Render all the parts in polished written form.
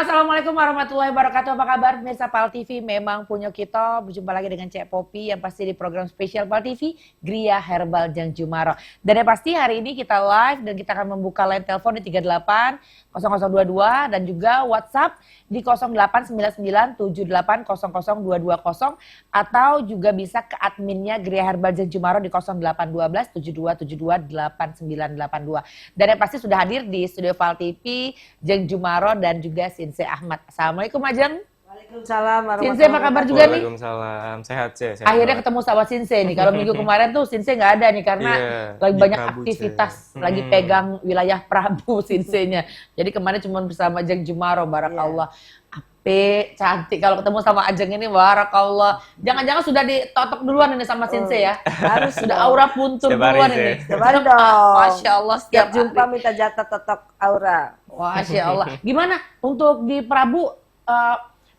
Ya, assalamualaikum warahmatullahi wabarakatuh. Apa kabar pemirsa PAL TV? Memang punya kita. Berjumpa lagi dengan Cek Popi yang pasti di program spesial PAL TV, Gria Herbal Jeng Jumaro. Dan yang pasti hari ini kita live dan kita akan membuka line telepon di 38 0022 dan juga WhatsApp di 089978000220 atau juga bisa ke adminnya Gria Herbal Jeng Jumaro di 081272728982. Dan yang pasti sudah hadir di studio PAL TV Jeng Jumaro dan juga Sinse Ahmad. Assalamualaikum Ajeng. Waalaikumsalam. Sinse apa kabar juga nih? Waalaikumsalam. Sehat sih. Akhirnya ketemu sama Sinse nih. Kalau minggu kemarin tuh Sinse nggak ada nih karena lagi banyak Prabu, aktivitas, lagi pegang wilayah Prabu Sinsenya. Jadi kemarin cuma bersama Jeng Jumaro, barakallah. Ape, cantik kalau ketemu sama Ajeng ini, barakallah. Jangan-jangan sudah ditotok duluan ini sama Sinse ya? Harus sudah aura puntur duluan ini. Setiap dong. Masya Allah, Setiap jumpa minta jatah totok aura. Masya Allah. Gimana untuk di Prabu?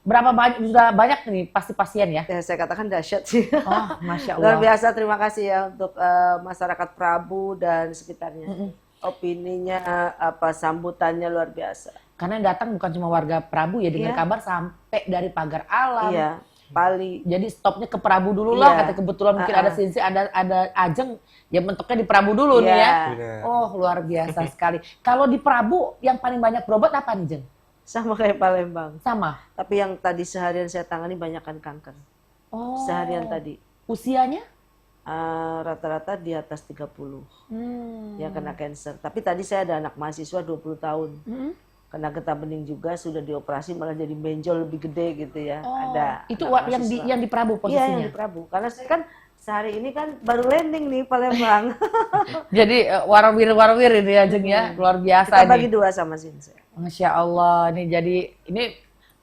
Berapa banyak, sudah banyak nih pasti pasien ya? Ya, saya katakan dahsyat sih. Oh, Masya Allah. Luar biasa, terima kasih ya untuk masyarakat Prabu dan sekitarnya. Opininya, sambutannya luar biasa. Karena yang datang bukan cuma warga Prabu ya, dengar kabar sampai dari Pagar Alam. Iya, Bali. Jadi stopnya ke Prabu dulu lah, kata kebetulan mungkin ada Sinse, ada Ajeng, ya mentoknya di Prabu dulu nih ya. Oh, luar biasa sekali. Kalau di Prabu yang paling banyak berobat apa nih, Jeng? Sama kayak Palembang. Sama? Tapi yang tadi seharian saya tangani banyakkan kanker. Oh. Seharian tadi. Usianya? Rata-rata di atas 30. Yang kena cancer. Tapi tadi saya ada anak mahasiswa 20 tahun. Kena getah bening juga, sudah dioperasi malah jadi benjol lebih gede gitu ya. Oh, ada. itu yang di Prabu posisinya? Iya, yang di Prabu. Karena saya kan sehari ini kan baru landing nih Palembang. Jadi warawir ini ya Jeng ya, luar biasa. Kita bagi dua sama Sinse. Masya Allah, ini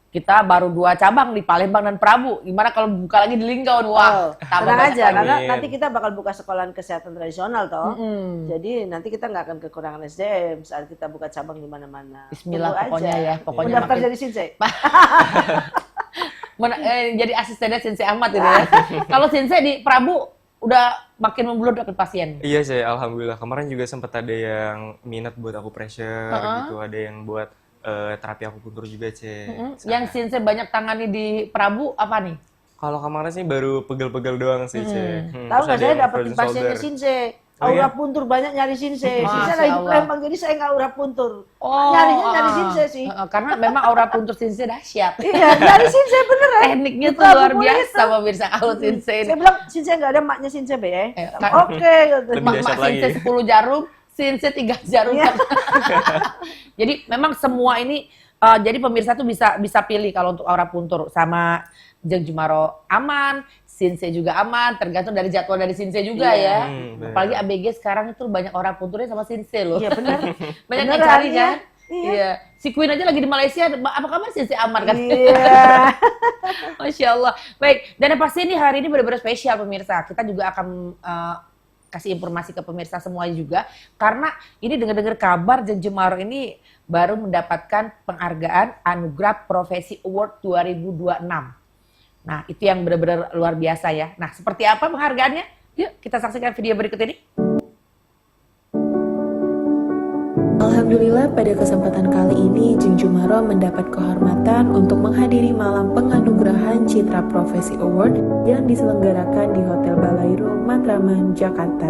kita baru 2 cabang di Palembang dan Prabu. Gimana kalau buka lagi di Linggau? Wah, tenang aja, karena nanti kita bakal buka sekolahan kesehatan tradisional toh. Jadi nanti kita nggak akan kekurangan SDM saat kita buka cabang di mana-mana. Bismillah pokoknya ya, pokoknya. Mendaftar jadi Sinse. Jadi asistennya Sinse Ahmad ini ya. Kalau Sinse di Prabu udah makin membludak ke pasien. Iya sih, alhamdulillah. Kemarin juga sempat ada yang minat buat aku pressure gitu, ada yang buat terapi akupuntur juga, Yang Sinse banyak tangani di Prabu apa nih? Kalau kemarin sih baru pegel-pegel doang sih, Tahu nggak, saya dapetin pasiennya Sinse. Aura puntur banyak nyari Sinse. Sinse lagi Palembang, jadi saya nggak aura puntur. Nyarinya nyari Sinse sih. Karena memang aura puntur Sinse dahsyat. Iya, nyari Sinse beneran. Tekniknya tuh luar biasa pemirsa kalau Sinse ini. Saya bilang Sinse nggak ada, maknya Sinse be ya. Oke. Mak Sinse 10 jarum, Sinse 3 jarum. Jadi memang semua ini, jadi pemirsa tuh bisa pilih kalau untuk aura puntur. Sama Jeng Jumaro aman, Sinse juga aman, tergantung dari jadwal dari Sinse juga ya. Apalagi ABG sekarang itu banyak orang punturnya sama Sinse loh. Iya benar. Banyak yang cari kan? Iya. Si Queen aja lagi di Malaysia, apa kabar Sinse aman kan? Iya. Masya Allah. Baik, dan yang pasti ini hari ini benar-benar spesial pemirsa. Kita juga akan kasih informasi ke pemirsa semuanya juga. Karena ini dengar-dengar kabar Jeng Jumaro ini baru mendapatkan penghargaan Anugerah Profesi Award 2026. Nah, itu yang benar-benar luar biasa ya. Nah, seperti apa penghargaannya? Yuk, kita saksikan video berikut ini. Alhamdulillah pada kesempatan kali ini Jeng Jumaro mendapat kehormatan untuk menghadiri malam penganugerahan Citra Profesi Award yang diselenggarakan di Hotel Balairung, Matraman, Jakarta.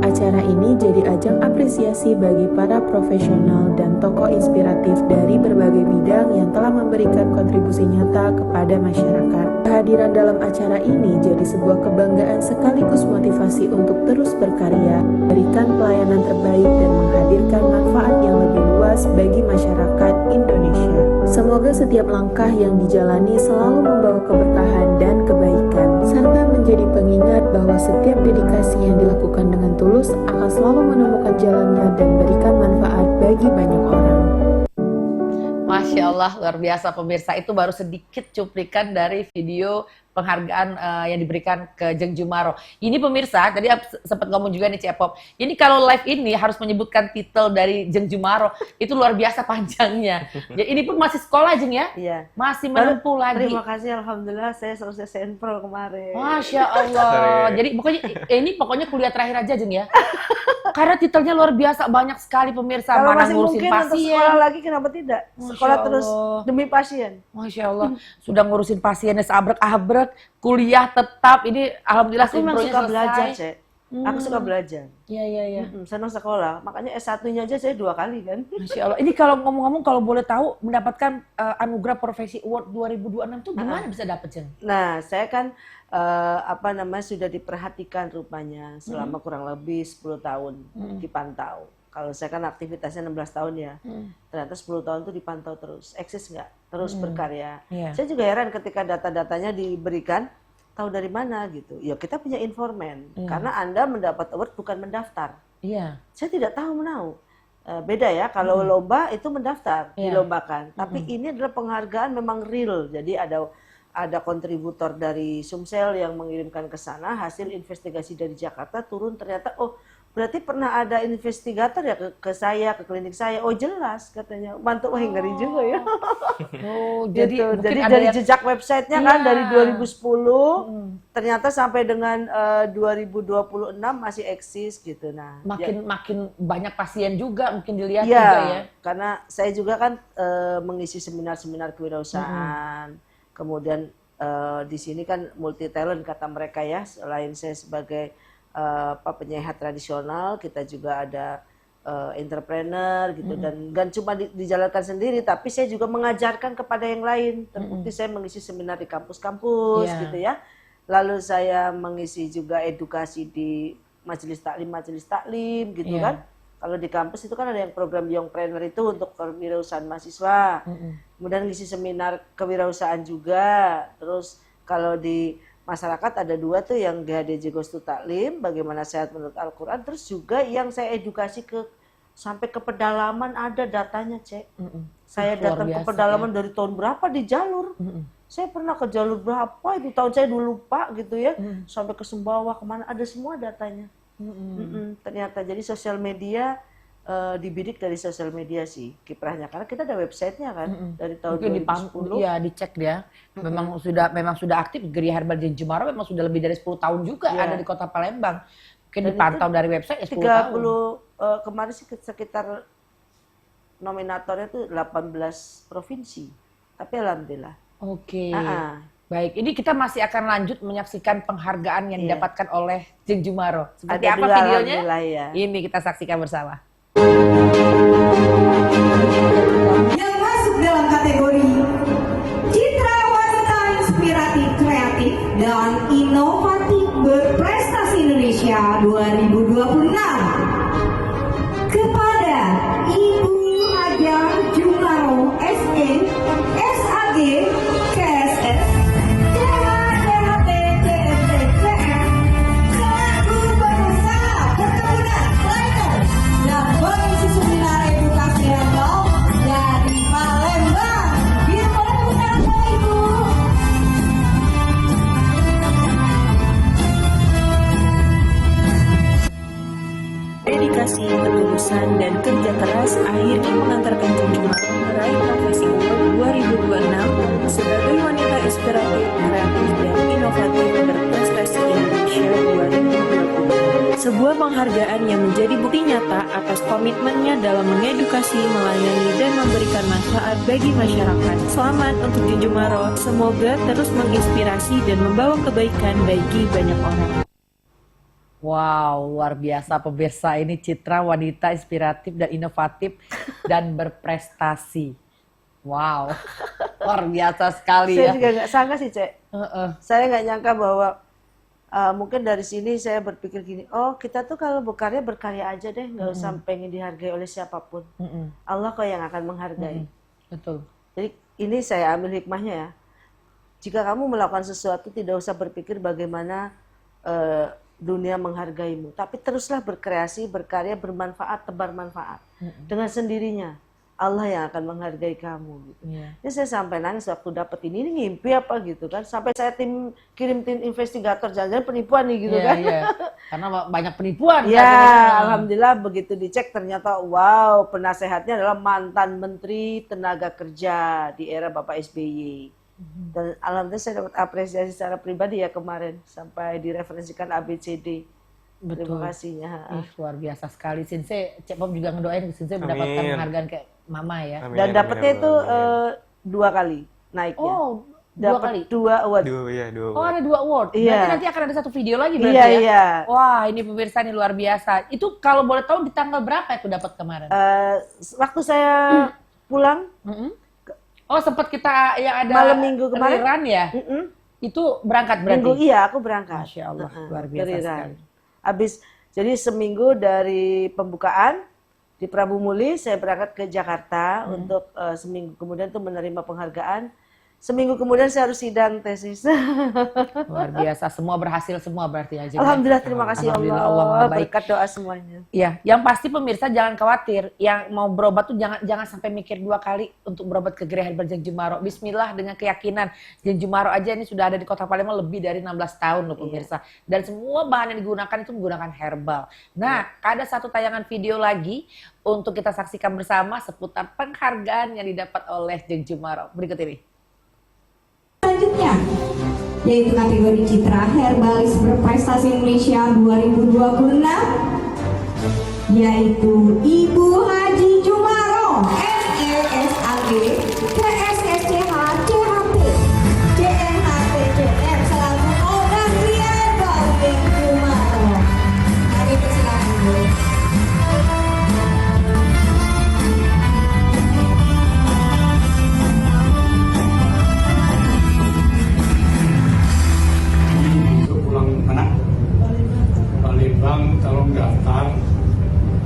Acara ini jadi ajang apresiasi bagi para profesional dan tokoh inspiratif dari berbagai bidang yang telah memberikan kontribusi nyata kepada masyarakat. Kehadiran dalam acara ini jadi sebuah kebanggaan sekaligus motivasi untuk terus berkarya, berikan pelayanan terbaik dan menghadirkan manfaat yang lebih luas bagi masyarakat Indonesia. Semoga setiap langkah yang dijalani selalu membawa keberkahan dan kebaikan, serta menjadi pengingat bahwa setiap dedikasi yang dilakukan dengan tulus akan selalu menemukan jalannya dan berikan manfaat bagi banyak orang. Masya Allah, luar biasa pemirsa. Itu baru sedikit cuplikan dari video penghargaan yang diberikan ke Jeng Jumaro. Ini pemirsa, tadi sempat ngomong juga nih Cepop. Ini kalau live ini harus menyebutkan titel dari Jeng Jumaro, itu luar biasa panjangnya. Ya, ini pun masih sekolah Jeng ya? Iya. Masih menempuh lagi. Terima kasih, alhamdulillah saya selesai Senpro kemarin. Masya Allah. Jadi pokoknya kuliah terakhir aja Jeng ya. Karena titelnya luar biasa, banyak sekali pemirsa. Kalau Mana masih ngurusin mungkin untuk pasien. sekolah lagi, kenapa tidak? Masya Sekolah terus Allah. demi pasien. Masya Allah, sudah ngurusin pasiennya seabrek-abrek, kuliah tetap. Ini alhamdulillah Aku memang simpronya suka selesai. belajar, Cek. Aku suka belajar. Iya. Senang sekolah. Makanya S1-nya aja saya 2 kali kan. Masya Allah. Ini kalau ngomong-ngomong, kalau boleh tahu, mendapatkan anugerah profesi award 2026 tuh gimana bisa dapet Jeng? Nah, saya kan sudah diperhatikan rupanya selama kurang lebih 10 tahun dipantau. Kalau saya kan aktivitasnya 16 tahun ya. Ternyata 10 tahun itu dipantau terus. Eksis nggak? Terus berkarya. Iya. Saya juga heran ketika data-datanya diberikan, tahu dari mana gitu. Ya kita punya informan. Karena Anda mendapat award bukan mendaftar. Iya. Saya tidak tahu menau. Beda ya, kalau lomba itu mendaftar, dilombakan. Tapi ini adalah penghargaan memang real. Jadi ada kontributor dari Sumsel yang mengirimkan ke sana, hasil investigasi dari Jakarta turun ternyata, oh berarti pernah ada investigator ya ke saya, ke klinik saya. Oh jelas katanya, mantap, wah ngeri juga ya. Oh, Gitu. mungkin Jadi ada dari yang- jejak websitenya kan Iya. dari 2010, ternyata sampai dengan 2026 masih eksis gitu. Nah, makin banyak pasien juga mungkin dilihat iya, juga ya. karena saya juga kan mengisi seminar-seminar kewirausahaan. Kemudian di sini kan multi talent kata mereka ya. Selain saya sebagai penyehat tradisional, kita juga ada entrepreneur gitu, dan cuma dijalankan sendiri, tapi saya juga mengajarkan kepada yang lain. Terbukti saya mengisi seminar di kampus-kampus gitu ya. Lalu saya mengisi juga edukasi di majelis taklim gitu kan. Kalau di kampus itu kan ada yang program Youngpreneur itu untuk kewirausahaan mahasiswa. Kemudian ngisi seminar kewirausahaan juga. Terus kalau di masyarakat ada 2 tuh, yang GHDJ Gostu Taklim, bagaimana sehat menurut Al-Quran. Terus juga yang saya edukasi sampai ke pedalaman, ada datanya Cek. Saya Luar datang ke biasa, pedalaman dari tahun berapa di jalur. Saya pernah ke jalur berapa itu, tahun saya dulu lupa gitu ya. Sampai ke Sumbawa, kemana, ada semua datanya. Ternyata jadi sosial media dibidik dari sosial media sih kiprahnya, karena kita ada websitenya kan dari tahun Mungkin 2010. Iya, dicek dia. Memang sudah aktif. Geria Herbal Jeng Jumaro memang sudah lebih dari 10 tahun juga ada di Kota Palembang. Mungkin Dan dipantau itu dari website ya 10 tahun. 30 kemarin sih sekitar nominatornya tuh 18 provinsi. Tapi alhamdulillah. Oke. Ah. Baik, ini kita masih akan lanjut menyaksikan penghargaan yang didapatkan oleh Jeng Jumaro. Seperti Ada apa 2 videonya? alhamdulillah ya. Ini kita saksikan bersama. Yang masuk dalam kategori Citra Wanita Inspiratif Kreatif dan Inovatif Berprestasi Indonesia 2026 kepada Ibu Ajang Jumaro SE SAG KSS DHT CFCCM selaku pengusaha perkebunan Pleno dan pengisi seminar edukasi herbal dari Palembang. Bila boleh tepuk tangan buat Ibu. Dedikasi, ketulusan, dan kerja keras akhirnya mengantarkan Jeng Jumaro meraih Profesi Award 2026 sebagai wanita inspiratif, kreatif, dan inovatif berprestasi Indonesia 2020. Sebuah penghargaan yang menjadi bukti nyata atas komitmennya dalam mengedukasi, melayani, dan memberikan manfaat bagi masyarakat. Selamat untuk Jeng Jumaro, semoga terus menginspirasi dan membawa kebaikan bagi banyak orang. Wow, luar biasa pemirsa, ini citra wanita inspiratif dan inovatif dan berprestasi. Wow, luar biasa sekali Saya ya. juga nggak sangka sih Cek. Saya nggak nyangka bahwa mungkin dari sini saya berpikir gini, oh kita tuh kalau berkarya aja deh, nggak usah pengen dihargai oleh siapapun. Allah kok yang akan menghargai. Betul. Jadi ini saya ambil hikmahnya ya. Jika kamu melakukan sesuatu, tidak usah berpikir bagaimana dunia menghargaimu, tapi teruslah berkreasi, berkarya, bermanfaat, tebar manfaat dengan sendirinya. Allah yang akan menghargai kamu gitu. Iya. Ya saya sampai nangis waktu dapat ini ngimpi apa gitu kan. Sampai saya kirim tim investigator, jangan-jangan penipuan nih gitu Iya, kan. iya. Karena banyak penipuan. Ya, kan? alhamdulillah begitu dicek ternyata wow, penasehatnya adalah mantan Menteri Tenaga Kerja di era Bapak SBY. Dan alhamdulillah saya dapat apresiasi secara pribadi ya kemarin sampai direferensikan ABCD. Terima kasihnya. Ih, luar biasa sekali. Sinse, Cek Pop juga ngedoain Sinse mendapatkan Amin. penghargaan kayak Mama ya. Amin, Dan amin, dapatnya amin, itu amin. 2 kali naiknya. Oh, 2 Dapat kali. 2 award. Dua. Oh, ada 2 award. Iya. Berarti nanti akan ada 1 video lagi berarti Iya, ya? iya. Wah, ini pemirsa ini luar biasa. Itu kalau boleh tahu di tanggal berapa itu dapat kemarin? Waktu saya pulang, Mm-mm. Oh, sempat kita yang ada Malam minggu kemarin? rerun ya? Itu berangkat berarti? minggu iya aku berangkat. Masya Allah, Heeh, luar biasa dari Iran. sekali. Habis, jadi seminggu dari pembukaan di Prabu Muli, saya berangkat ke Jakarta untuk seminggu kemudian tuh menerima penghargaan. Seminggu kemudian saya harus sidang tesis. Luar biasa, semua berhasil semua berarti ya. Jeng, ya? Alhamdulillah, terima kasih Alhamdulillah, Allah. Allah Maha baik. Berkat doa semuanya. Iya, yang pasti pemirsa jangan khawatir. Yang mau berobat tuh jangan sampai mikir 2 kali untuk berobat ke Gerai Herbal Jeng Jumaro. Bismillah dengan keyakinan. Jeng Jumaro aja ini sudah ada di Kota Palembang lebih dari 16 tahun loh pemirsa. Dan semua bahan yang digunakan itu menggunakan herbal. Nah, ada 1 tayangan video lagi untuk kita saksikan bersama seputar penghargaan yang didapat oleh Jeng Jumaro. Berikut ini. Selanjutnya, yaitu kategori Citra Herbalis Berprestasi Indonesia 2026, yaitu Ibu Haji Jumaro, SESAG, KSSCH, CHP, JNHPCM, selaku owner Herbal Jeng Jumaro. Mari persilakan Bu. Untuk pulang mana? Palembang tolong daftar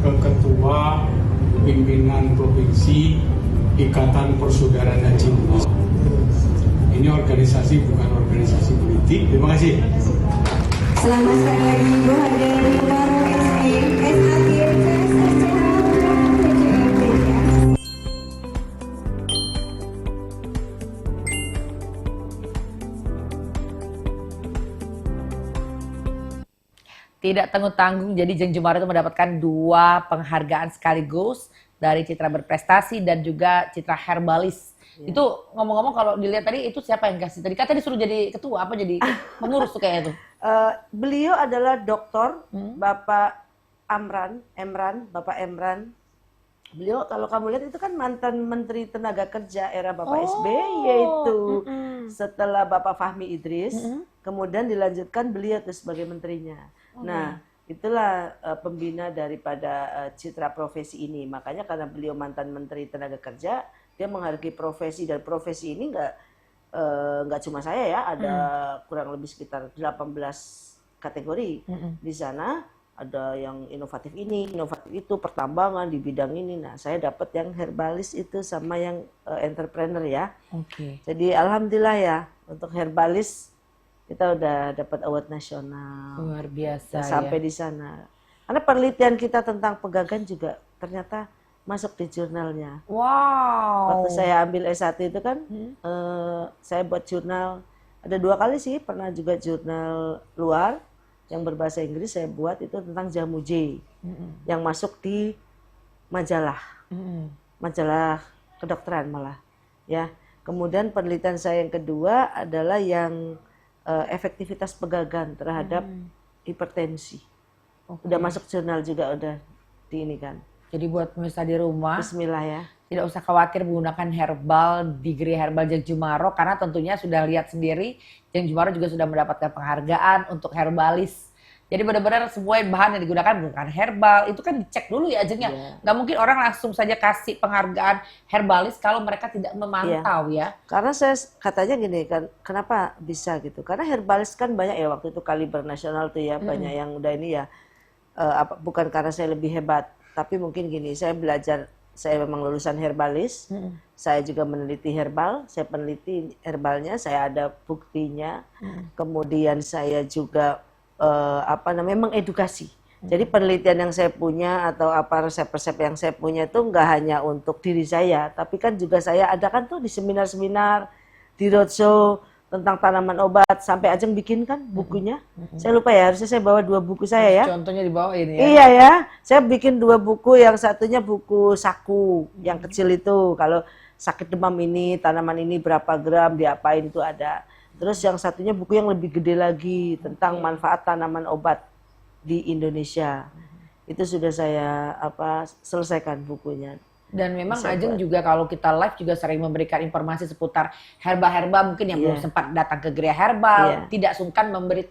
ke Ketua Pimpinan Provinsi Ikatan Persaudaraan Haji Umroh. Ini organisasi bukan organisasi politik. Terima kasih. Selamat sekali lagi Ibu Haji Jumaro, SESAG, KSSCH, JNHPCM. Tidak tanggung-tanggung, jadi Jeng Jumaro itu mendapatkan 2 penghargaan sekaligus dari Citra Berprestasi dan juga Citra Herbalis. Itu ngomong-ngomong kalau dilihat tadi itu siapa yang kasih? Tadi katanya disuruh jadi ketua apa jadi pengurus tuh kayaknya tuh. Beliau adalah doktor, Bapak Bapak Emran. Beliau kalau kamu lihat itu kan mantan Menteri Tenaga Kerja era Bapak SBY, yaitu setelah Bapak Fahmi Idris, kemudian dilanjutkan beliau tuh sebagai menterinya. Nah, itulah pembina daripada citra profesi ini. Makanya karena beliau mantan Menteri Tenaga Kerja, dia menghargai profesi, dan profesi ini nggak cuma saya ya, ada kurang lebih sekitar 18 kategori di sana. Ada yang inovatif ini, inovatif itu, pertambangan di bidang ini. Nah, saya dapat yang herbalis itu sama yang entrepreneur ya. Oke. Jadi alhamdulillah ya, untuk herbalis kita udah dapat award nasional. Luar biasa Sampai ya. di sana. Karena penelitian kita tentang pegagan juga ternyata masuk di jurnalnya. Wow. Waktu saya ambil S1 itu kan, saya buat jurnal, ada 2 kali sih, pernah juga jurnal luar, yang berbahasa Inggris saya buat itu tentang jamu J, yang masuk di majalah, majalah kedokteran malah, ya. Kemudian penelitian saya yang kedua adalah yang efektivitas pegagan terhadap hipertensi. Udah masuk jurnal juga, udah di ini kan. Jadi buat pemirsa di rumah, Bismillah ya. tidak usah khawatir menggunakan herbal, degree herbal Jeng Jumaro, karena tentunya sudah lihat sendiri, Jeng Jumaro juga sudah mendapatkan penghargaan untuk herbalis. Jadi benar-benar semua bahan yang digunakan bukan herbal, itu kan dicek dulu ya Jeng ya. Nggak mungkin orang langsung saja kasih penghargaan herbalis kalau mereka tidak memantau ya. Karena saya katanya gini kan, kenapa bisa gitu? Karena herbalis kan banyak ya, waktu itu kaliber nasional tuh ya, banyak yang udah ini ya. Bukan karena saya lebih hebat, tapi mungkin gini, saya belajar, saya memang lulusan herbalis, saya juga meneliti herbal, saya peneliti herbalnya, saya ada buktinya, kemudian saya juga mengedukasi Jadi penelitian yang saya punya atau apa resep-resep yang saya punya itu nggak hanya untuk diri saya, tapi kan juga saya adakan tuh di seminar-seminar, di roadshow tentang tanaman obat, sampai Ajeng bikin kan bukunya. Saya lupa ya, harusnya saya bawa 2 buku saya ya. Contohnya di bawah ini ya. Iya ya, saya bikin 2 buku, yang satunya buku saku, yang kecil itu, kalau sakit demam ini, tanaman ini berapa gram, diapain itu ada. Terus yang satunya buku yang lebih gede lagi, tentang manfaat tanaman obat di Indonesia. Itu sudah saya selesaikan bukunya. Dan memang Bisa Ajeng buat. juga kalau kita live juga sering memberikan informasi seputar herba-herba mungkin yang belum sempat datang ke Gria Herbal, tidak sungkan memberi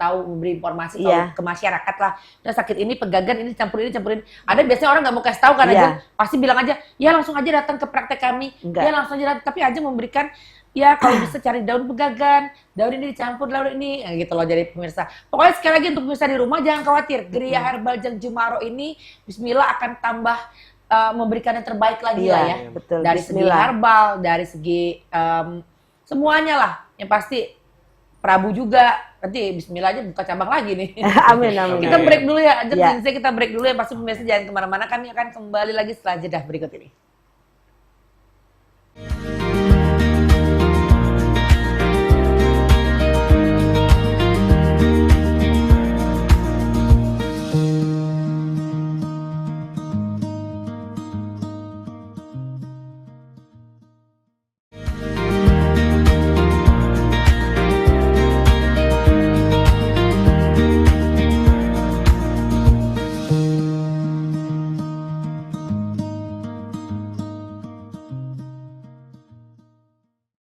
informasi ke masyarakat lah. Dan sakit ini pegagan ini campurin. Ada biasanya orang nggak mau kasih tahu kan Ajeng, pasti bilang aja, ya langsung aja datang ke praktek kami. Ya langsung aja datang. Tapi Ajeng memberikan ya kalau bisa cari daun pegagan, daun ini dicampur daun ini, gitu loh. Jadi pemirsa, pokoknya sekali lagi untuk pemirsa di rumah jangan khawatir, Gria Herbal Jeng Jumaro ini Bismillah akan tambah memberikan yang terbaik lagi lah ya. Betul. Dari segi herbal, dari segi semuanya lah. Yang pasti Prabu juga nanti Bismillah aja buka cabang lagi nih. Amin. Kita break dulu ya, Ajeng, kita break dulu ya. Pasti pemirsa jangan kemana-mana, kami akan kembali lagi setelah jeda berikut ini.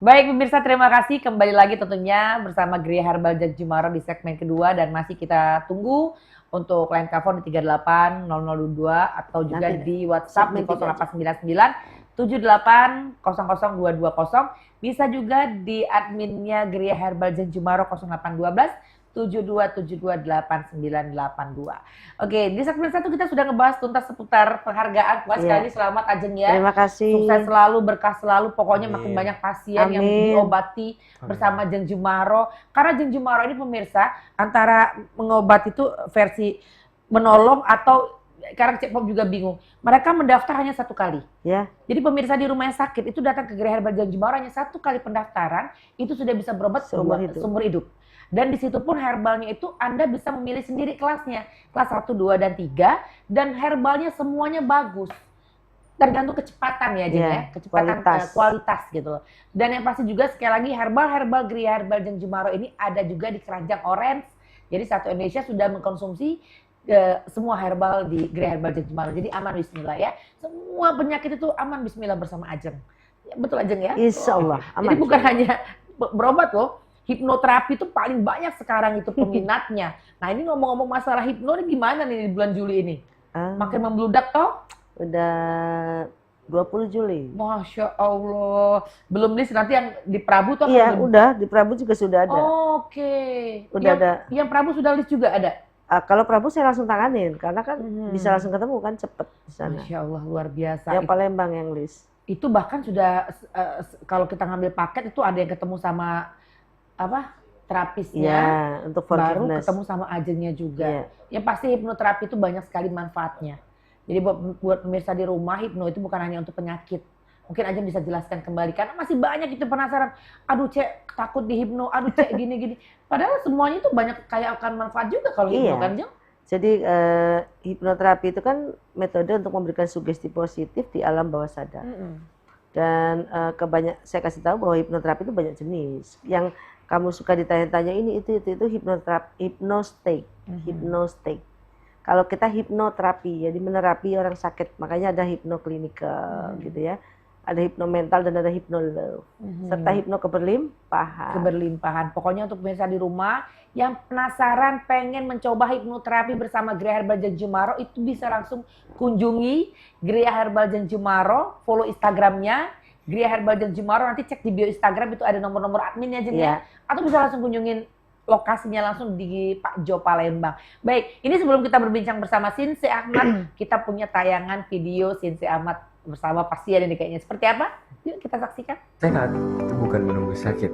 Baik pemirsa, terima kasih kembali lagi tentunya bersama Gria Herbal Jeng Jumaro di segmen kedua, dan masih kita tunggu untuk line telepon di 380022 atau juga di WhatsApp di 0899 78000220. Bisa juga di adminnya Gria Herbal Jeng Jumaro 0812 72728982. Oke, di segmen 1 kita sudah ngebahas tuntas seputar penghargaan. Puas sekali, selamat Ajeng ya. Terima kasih. Sukses selalu, berkah selalu, pokoknya makin banyak pasien yang diobati bersama Jeng Jumaro. Karena Jeng Jumaro ini pemirsa, antara mengobati itu versi menolong atau sekarang Cek-Pop juga bingung. Mereka mendaftar hanya 1 kali. Ya. Jadi pemirsa di rumah yang sakit itu datang ke Gria Herbal Jeng Jumaro hanya 1 kali pendaftaran, itu sudah bisa berobat seumur hidup. Dan di situ pun herbalnya itu Anda bisa memilih sendiri kelasnya. Kelas 1, 2, dan 3. Dan herbalnya semuanya bagus. Tergantung kecepatan ya, Jeng ya. Kecepatan kualitas gitu loh. Dan yang pasti juga sekali lagi herbal Gria Herbal Jeng Jumaro ini ada juga di keranjang orange. Jadi satu Indonesia sudah mengkonsumsi semua herbal di Gria Herbal Jeng Jumaro. Jadi aman bismillah ya. Semua penyakit itu aman bismillah bersama Ajeng. Betul Ajeng ya? Insya Allah aman. Jadi bukan hanya berobat loh. Hipnoterapi itu paling banyak sekarang itu peminatnya. Nah ini ngomong-ngomong masalah hipno ini gimana nih di bulan Juli ini? Makin membludak toh? Udah 20 Juli. Masya Allah. Belum list nanti yang di Prabu tuh? Iya udah, di Prabu juga sudah ada. Oke. Udah ada. Yang Prabu sudah list juga ada? Kalau Prabu saya langsung tanganin, karena kan bisa langsung ketemu kan, cepet di sana. Masya Allah, luar biasa. Yang Palembang yang list. Itu bahkan sudah, kalau kita ngambil paket itu ada yang ketemu sama terapisnya, untuk baru ketemu sama Ajengnya juga. Yang pasti hipnoterapi itu banyak sekali manfaatnya. Jadi buat pemirsa di rumah, hipno itu bukan hanya untuk penyakit. Mungkin Ajeng bisa jelaskan kembali, karena masih banyak itu penasaran. Aduh Cek, takut di hipno, aduh Cek gini-gini. Padahal semuanya itu banyak kayak akan manfaat juga kalau hipno kan Jeng? Jadi hipnoterapi itu kan metode untuk memberikan sugesti positif di alam bawah sadar. Dan saya kasih tahu bahwa hipnoterapi itu banyak jenis. Yang kamu suka ditanya-tanya ini itu hypnostate. Kalau kita hipnoterapi, jadi menerapi orang sakit, makanya ada hipnoklinikal gitu ya. Ada hipnomental dan ada hipnolove. Serta hipno keberlimpahan. Pokoknya untuk pemirsa di rumah yang penasaran pengen mencoba hipnoterapi bersama Gria Herbal Jeng Jumaro, itu bisa langsung kunjungi Gria Herbal Jeng Jumaro, follow Instagramnya Gria Herbal Jeng Jumaro, nanti cek di bio Instagram itu ada nomor-nomor adminnya Jeng ya. Atau bisa langsung kunjungin lokasinya langsung di Pak Jo Palembang. Baik, ini sebelum kita berbincang bersama Sinse Ahmad, kita punya tayangan video Sinse Ahmad bersama pasien ini kayaknya seperti apa? Yuk kita saksikan. Sehat itu bukan menunggu sakit,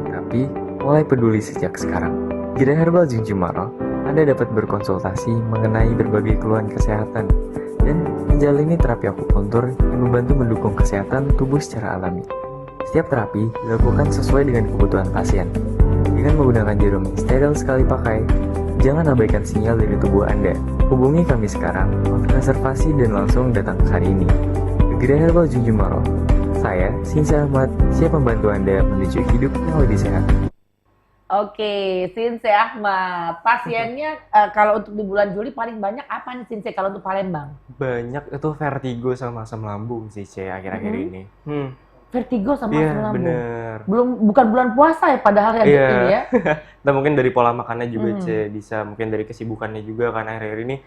tapi mulai peduli sejak sekarang. Gria Herbal Jeng Jumaro Anda dapat berkonsultasi mengenai berbagai keluhan kesehatan dan menjalani terapi akupuntur yang membantu mendukung kesehatan tubuh secara alami. Setiap terapi dilakukan sesuai dengan kebutuhan pasien. Dengan menggunakan jarum yang steril sekali pakai, jangan abaikan sinyal dari tubuh Anda. Hubungi kami sekarang untuk reservasi dan langsung datang ke hari ini. Gria Herbal Junjumaro. Saya, Sinse Ahmad, siap membantu Anda menuju hidup yang lebih sehat. Oke, Sinse Ahmad. Pasiennya kalau untuk di bulan Juli paling banyak apa nih Sinse kalau untuk Palembang? Banyak itu vertigo sama asam lambung sih, C, akhir-akhir ini. Vertigo sama Iya, asam lambung. bener. Bukan bulan puasa ya padahal ya Iya. ini ya. Nah, mungkin dari pola makannya juga, C, bisa. Mungkin dari kesibukannya juga kan akhir-akhir ini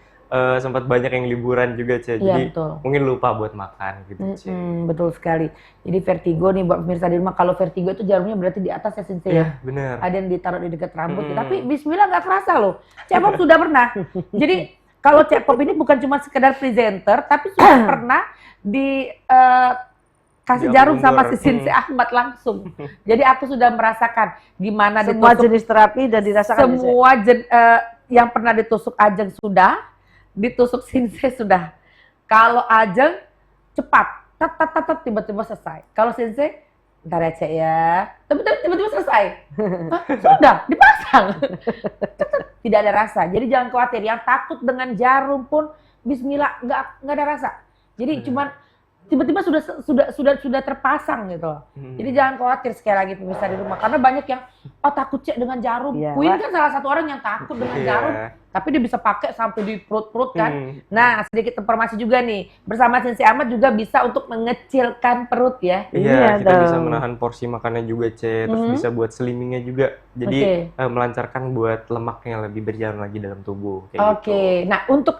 sempat banyak yang liburan juga, C. Iya, Jadi betul. mungkin lupa buat makan gitu, C. Betul sekali. Jadi vertigo nih buat pemirsa di rumah, kalau vertigo itu jarumnya berarti di atas ya Sinse ya. Iya, bener. Ada yang ditaruh di dekat rambut, tapi bismillah nggak kerasa loh. Cepop sudah pernah. Jadi kalau Cepop ini bukan cuma sekedar presenter, tapi sudah pernah di kasih Di jarum sama akupuntur. si Sinse Ahmad langsung. Jadi aku sudah merasakan gimana Semua ditusuk jenis terapi dan dirasakan. semua yang pernah ditusuk Ajeng sudah, ditusuk Sinse sudah. Kalau Ajeng cepat, tet, tiba-tiba selesai. Kalau Sinse, ntar ya Cek ya, tapi tiba-tiba selesai. Hah, sudah, dipasang. Tidak ada rasa. Jadi jangan khawatir. Yang takut dengan jarum pun, bismillah, nggak ada rasa. Jadi cuman tiba-tiba sudah terpasang gitu loh. Jadi jangan khawatir sekali lagi pemirsa di rumah, karena banyak yang takut Cek dengan jarum. Iya, Queen Wak. kan salah satu orang yang takut dengan Iya. jarum, tapi dia bisa pakai sampai di perut-perut kan. Nah, sedikit informasi juga nih, bersama Sinse Ahmad juga bisa untuk mengecilkan perut ya. Iya, Iya kita dong. bisa menahan porsi makannya juga, C. Terus bisa buat slimmingnya juga. Jadi melancarkan buat lemaknya lebih berjalan lagi dalam tubuh. Kayak Oke, gitu. nah untuk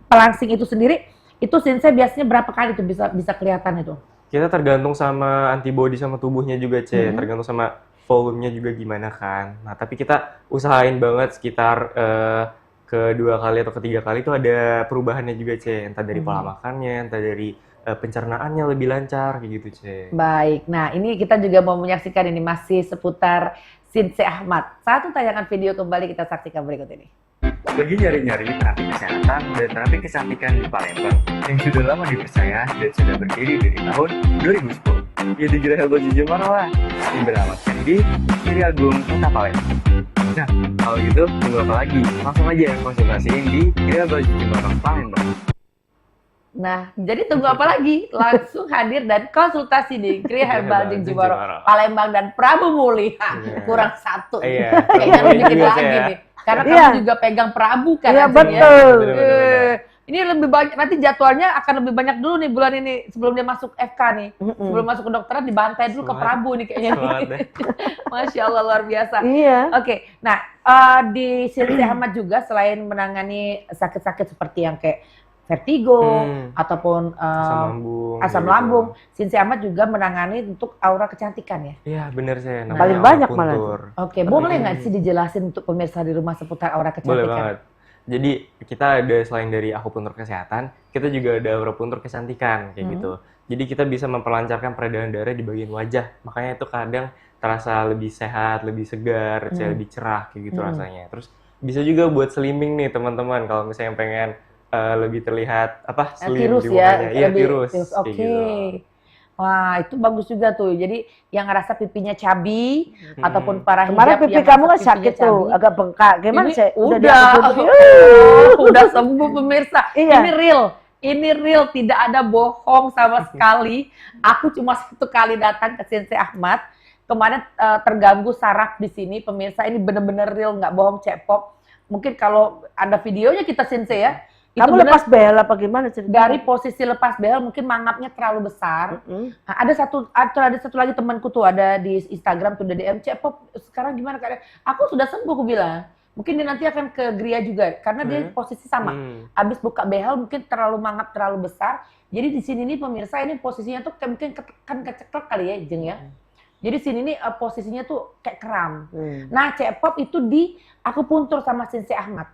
pelangsing itu sendiri, itu Sinse biasanya berapa kali tuh bisa kelihatan itu? Kita tergantung sama antibody sama tubuhnya juga, C. Tergantung sama volumenya juga gimana kan. Nah, tapi kita usahain banget sekitar kedua kali atau ketiga kali itu ada perubahannya juga, C. Entah dari pola makannya, entah dari pencernaannya lebih lancar, kayak gitu, C. Baik, nah ini kita juga mau menyaksikan ini masih seputar Sinse Ahmad. Satu tayangan video kembali kita saksikan berikut ini. Lagi nyari-nyari terapi kesehatan dan terapi kecantikan di Palembang yang sudah lama dipercaya dan sudah berdiri dari tahun 2010. Ya di Gria Herbal Junjumaro lah, yang beralamatkan di Kiri Agung, Kota Palembang. Nah, kalau gitu tunggu apa lagi? Langsung aja konsultasiin di Gria Herbal Junjumaro Palembang. Nah, jadi tunggu apa lagi? Langsung hadir dan konsultasi di Gria Herbal Junjumaro Junjumaro. Palembang dan Prabu Muli. Iya. Kurang satu. Iya, Kayaknya harus bikin juga, lagi C, ya. nih. Karena Iya. kamu juga pegang Prabu kan. Iya, Ajeng, betul. Bener-bener. Ini lebih banyak, nanti jadwalnya akan lebih banyak dulu nih bulan ini sebelum dia masuk FK nih. Sebelum masuk ke dokteran dibantai dulu ke Semangat. Prabu nih kayaknya. Semangat deh. Masya Allah luar biasa. Iya. Oke, nah di Sinse Ahmad juga selain menangani sakit-sakit seperti yang kayak vertigo ataupun asam gitu. lambung, Sinse Ahmad juga menangani untuk aura kecantikan ya. Iya, bener, C. Namanya Paling banyak akupuntur. Oke, boleh nggak sih dijelasin untuk pemirsa di rumah seputar aura Boleh kecantikan? banget. Jadi kita ada selain dari akupuntur kesehatan, kita juga ada akupuntur kecantikan kayak gitu. Jadi kita bisa memperlancarkan peredaran darah di bagian wajah. Makanya itu kadang terasa lebih sehat, lebih segar, lebih cerah kayak gitu rasanya. Terus bisa juga buat slimming nih teman-teman kalau misalnya pengen lebih terlihat slim Tirus di ya, mukanya. Iya, lebih tirus. Oke. Kayak gitu. Wah, itu bagus juga tuh. Jadi yang ngerasa pipinya cabi ataupun para Kemarin hijab pipi yang kamu ngerasa kan sakit pipinya tuh, cabi. agak bengkak. Gimana Ini sih? udah udah sembuh pemirsa. Iya. Ini real, tidak ada bohong sama sekali. Aku cuma satu kali datang ke Sinse Ahmad. Kemarin terganggu saraf di sini pemirsa. Ini bener-bener real, nggak bohong Cepop. Mungkin kalau ada videonya kita Sinse ya. Kamu bener lepas behel apa gimana ceritanya? dari posisi lepas behel mungkin mangapnya terlalu besar. Nah, ada satu lagi temanku tuh ada di Instagram tuh udah DM, Cepop sekarang gimana keadaan? Aku sudah sembuh aku bilang. Mungkin dia nanti akan ke Gria juga karena dia posisi sama. Abis buka behel mungkin terlalu mangap terlalu besar. Jadi di sini nih pemirsa ini posisinya tuh kayak mungkin kan keceklek kali ya Jeng ya. Jadi sini nih posisinya tuh kayak kram. Nah Cepop itu di akupuntur sama Sinse Ahmad.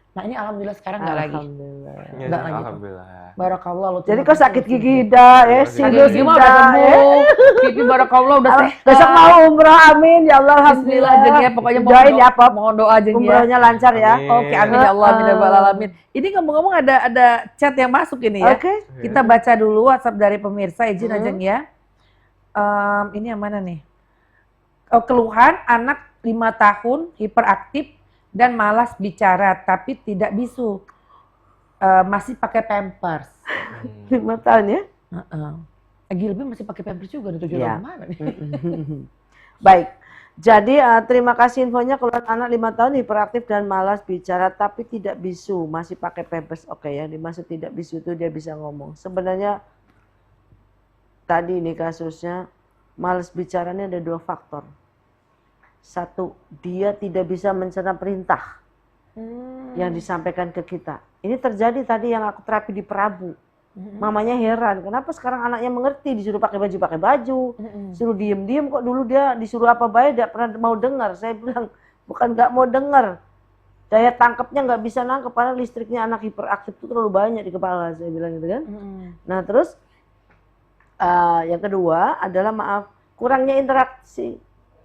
Nah ini alhamdulillah sekarang nggak lagi. Alhamdulillah. Ya, Enggak lagi. alhamdulillah. Barakallah lu. Jadi kok sakit gigi dah, ya Sakit sinus gigi mah udah sembuh. Gigi barakallah udah sehat. Besok mau umrah, amin ya Allah, Bismillah alhamdullah. Jeng ya, pokoknya Doain ya, Pop. mohon doa Jeng ya. Umrahnya lancar ya. Amin. Oke, amin ya Allah, amin ya Rabbal alamin. Ini ngomong-ngomong ada chat yang masuk ini ya. Oke. Kita baca dulu WhatsApp dari pemirsa, izin aja ya. Ini yang mana nih? Oh, keluhan anak 5 tahun, hiperaktif dan malas bicara tapi tidak bisu. Masih pakai pampers. 5 tahun ya. Gilby masih pakai pampers juga nih, tujuan Iya. mana nih? Baik. Jadi terima kasih infonya, keluhan anak 5 tahun hiperaktif dan malas bicara tapi tidak bisu, masih pakai pampers. Oke, yang dimaksud tidak bisu itu dia bisa ngomong. Sebenarnya tadi ini kasusnya malas bicaranya ada 2 faktor. 1, dia tidak bisa mencerna perintah yang disampaikan ke kita. Ini terjadi tadi yang aku terapi di Prabu. Mamanya heran, kenapa sekarang anaknya mengerti, disuruh pakai baju, suruh diem-diem, kok dulu dia disuruh apa baik tidak pernah mau dengar. Saya bilang, bukan nggak mau dengar, daya tangkapnya nggak bisa nangkep karena listriknya anak hiperaktif itu terlalu banyak di kepala, saya bilang gitu kan. Nah terus yang kedua adalah kurangnya interaksi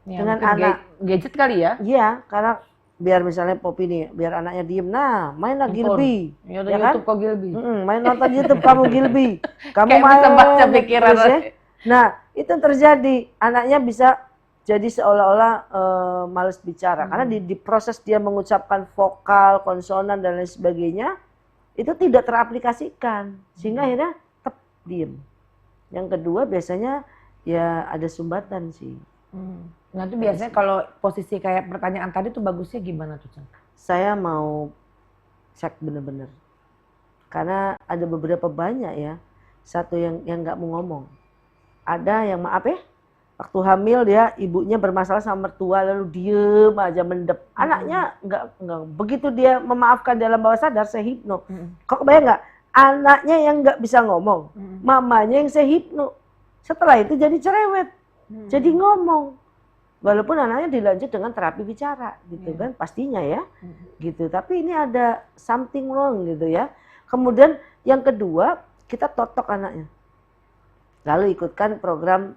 dengan mungkin anak. gadget kali ya? Iya, karena biar misalnya Popi nih, biar anaknya diem, nah mainlah Gilby, Ya, ya kan? YouTube kok Gilby. Main nonton YouTube kamu Gilby, kamu Kayak main bisa baca pikiran. terus ya. Nah itu yang terjadi, anaknya bisa jadi seolah-olah males bicara karena di proses dia mengucapkan vokal, konsonan dan lain sebagainya itu tidak teraplikasikan sehingga akhirnya tetap diem. Yang kedua biasanya ya ada sumbatan sih. Nah itu biasanya kalau posisi kayak pertanyaan tadi tuh bagusnya gimana tuh Cang? Saya mau cek bener-bener karena ada beberapa banyak ya. Satu yang nggak mau ngomong, ada yang maaf ya waktu hamil dia ibunya bermasalah sama mertua lalu diem aja mendep. Anaknya nggak begitu dia memaafkan dalam bawah sadar saya hipno. Kok kebayang nggak? Anaknya yang nggak bisa ngomong, mamanya yang saya hipno. Setelah itu jadi cerewet, jadi ngomong. Walaupun anaknya dilanjut dengan terapi bicara gitu kan pastinya ya gitu. Tapi ini ada something wrong gitu ya. Kemudian yang kedua kita totok anaknya. Lalu ikutkan program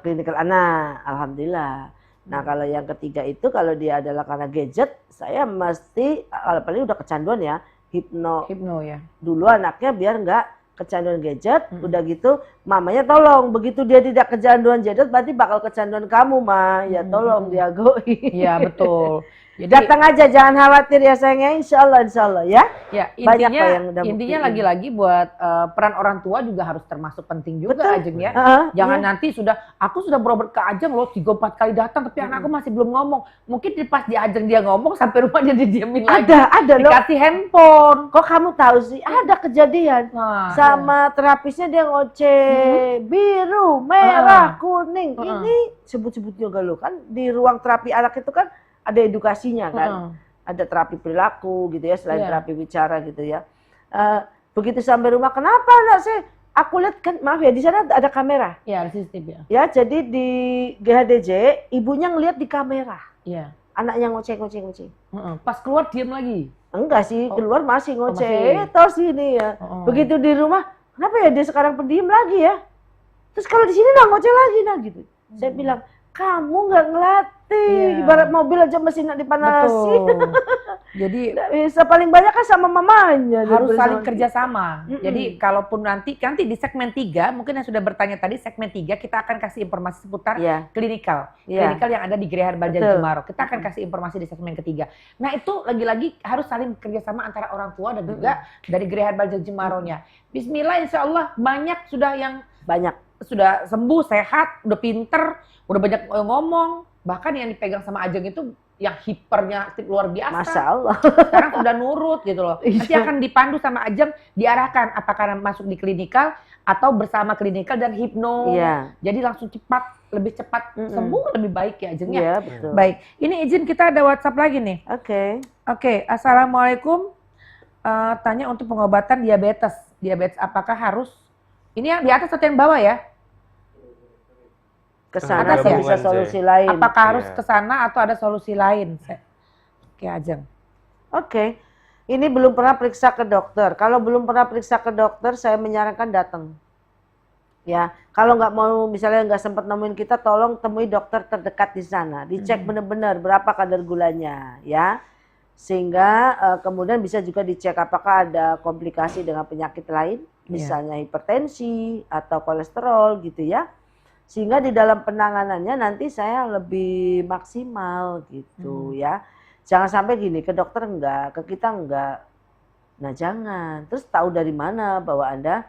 klinikal anak, alhamdulillah. Nah kalau yang ketiga itu kalau dia adalah karena gadget, saya mesti paling udah kecanduan ya hipno ya. dulu anaknya biar nggak kecanduan gadget. Udah gitu mamanya tolong, begitu dia tidak kecanduan gadget berarti bakal kecanduan kamu mah, ya tolong diagoin. Iya betul. Jadi Datang aja jangan khawatir ya sayangnya, insya Allah ya. ya Banyak intinya kok yang udah intinya buktiin. lagi-lagi buat peran orang tua juga harus termasuk penting juga Betul. Ajeng ya. Iya. Jangan nanti aku sudah berobat ke Ajeng loh 3-4 kali datang tapi anakku masih belum ngomong. Mungkin pas di Ajeng dia ngomong sampai rumah dia didiemin lagi. Ada loh. Dikasih handphone. Kok kamu tahu sih? Ada kejadian. Nah, Sama terapisnya dia ngoceh biru, merah, kuning. Ini sebut-sebut juga lo kan di ruang terapi anak itu kan ada edukasinya kan. Ada terapi perilaku gitu ya selain terapi bicara gitu ya. Begitu sampai rumah kenapa anak saya? Aku lihat kan maaf ya di sana ada kamera. ya CCTV ya. Ya jadi di GHDJ ibunya ngelihat di kamera. Iya. Anaknya ngoceh. Pas keluar diem lagi. Enggak sih, keluar masih masih. ngoceh. Terus ini ya. Begitu di rumah, kenapa ya dia sekarang pendiam lagi ya? Terus kalau di sini nggak ngoceh lagi nah gitu. Saya bilang, kamu nggak ngelatih. Ibarat mobil aja mesin nggak dipanasin. Betul. Jadi Nggak bisa, paling banyak kan sama mamanya. harus daripada saling sama kerjasama. Jadi kalaupun nanti di segmen 3, mungkin yang sudah bertanya tadi segmen 3 kita akan kasih informasi seputar Iya. klinikal. Iya. Klinikal yang ada di Gereja Herbal Betul. Janjumaro. Kita akan kasih informasi di segmen ketiga. Nah itu lagi-lagi harus saling kerjasama antara orang tua dan juga dari Gereja Herbal Janjumaronya. Bismillah insya Allah banyak sudah yang banyak. sudah sembuh, sehat, udah pinter, udah banyak ngomong. Bahkan yang dipegang sama Ajeng itu yang hipernya aktif luar biasa. Masya Allah. Sekarang udah nurut gitu loh. Nanti Iya. akan dipandu sama Ajeng, diarahkan apakah masuk di klinikal atau bersama klinikal dan hipno. Iya. Jadi langsung lebih cepat sembuh, lebih baik ya Ajeng ya. Iya betul. Baik, ini izin kita ada WhatsApp lagi nih. Oke, Assalamualaikum. Tanya untuk pengobatan diabetes. Diabetes apakah harus ini yang di atas atau yang bawah ya? Kesana Atas atau ya? bisa solusi lain. Apakah harus Iya. ke sana atau ada solusi lain? Oke, Ajeng. Oke. Ini belum pernah periksa ke dokter. Kalau belum pernah periksa ke dokter, saya menyarankan datang. Ya, kalau nggak mau, misalnya nggak sempat nemuin kita, tolong temui dokter terdekat di sana. Dicek benar-benar berapa kadar gulanya, ya. Sehingga kemudian bisa juga dicek apakah ada komplikasi dengan penyakit lain, misalnya hipertensi atau kolesterol gitu ya. Sehingga di dalam penanganannya nanti saya lebih maksimal gitu ya. Jangan sampai gini, ke dokter enggak, ke kita enggak. Nah jangan. Terus tahu dari mana bahwa Anda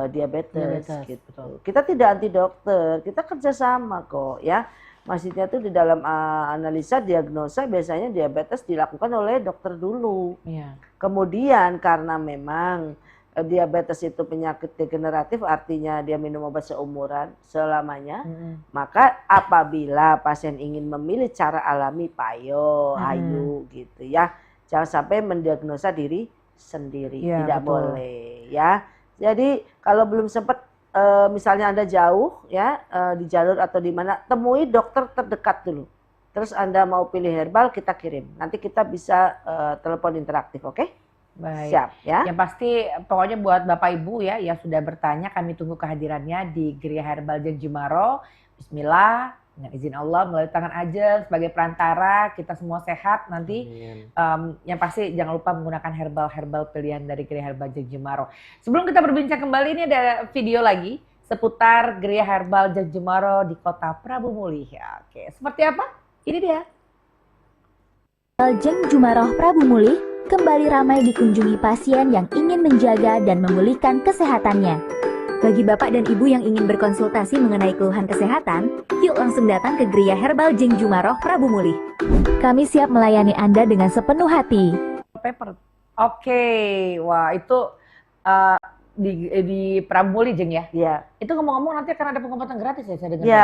diabetes gitu. betul. Kita tidak anti dokter, kita kerjasama kok ya. Maksudnya tuh di dalam analisa diagnosa biasanya diabetes dilakukan oleh dokter dulu. Iya. Kemudian karena memang diabetes itu penyakit degeneratif, artinya dia minum obat seumuran selamanya. Maka apabila pasien ingin memilih cara alami, payo, ayo gitu ya. Jangan sampai mendiagnosa diri sendiri, Iya, tidak betul. boleh ya. Jadi kalau belum sempat misalnya Anda jauh ya di jalur atau di mana, temui dokter terdekat dulu. Terus Anda mau pilih herbal, kita kirim. Nanti kita bisa telepon interaktif, oke? Baik. Siap ya. Yang pasti pokoknya buat Bapak Ibu ya yang sudah bertanya, kami tunggu kehadirannya di Geria Herbal Jeng Jumaro. Bismillah, dengan izin Allah melalui tangan Ajeng sebagai perantara, kita semua sehat nanti. Yang pasti jangan lupa menggunakan herbal pilihan dari Geria Herbal Jeng Jumaro. Sebelum kita berbincang kembali, ini ada video lagi seputar Geria Herbal Jeng Jumaro di Kota Prabu Muli. Ya, oke, seperti apa? Ini dia. Jeng Jumaroh Prabu Muli kembali ramai dikunjungi pasien yang ingin menjaga dan memulihkan kesehatannya. Bagi Bapak dan Ibu yang ingin berkonsultasi mengenai keluhan kesehatan, yuk langsung datang ke Geria Herbal Jeng Jumaroh Prabu Muli. Kami siap melayani Anda dengan sepenuh hati. Paper. Oke, wah itu di Prabu Muli Jeng ya. Iya. Itu ngomong-ngomong nanti akan ada pengobatan gratis ya saya dengar. Ya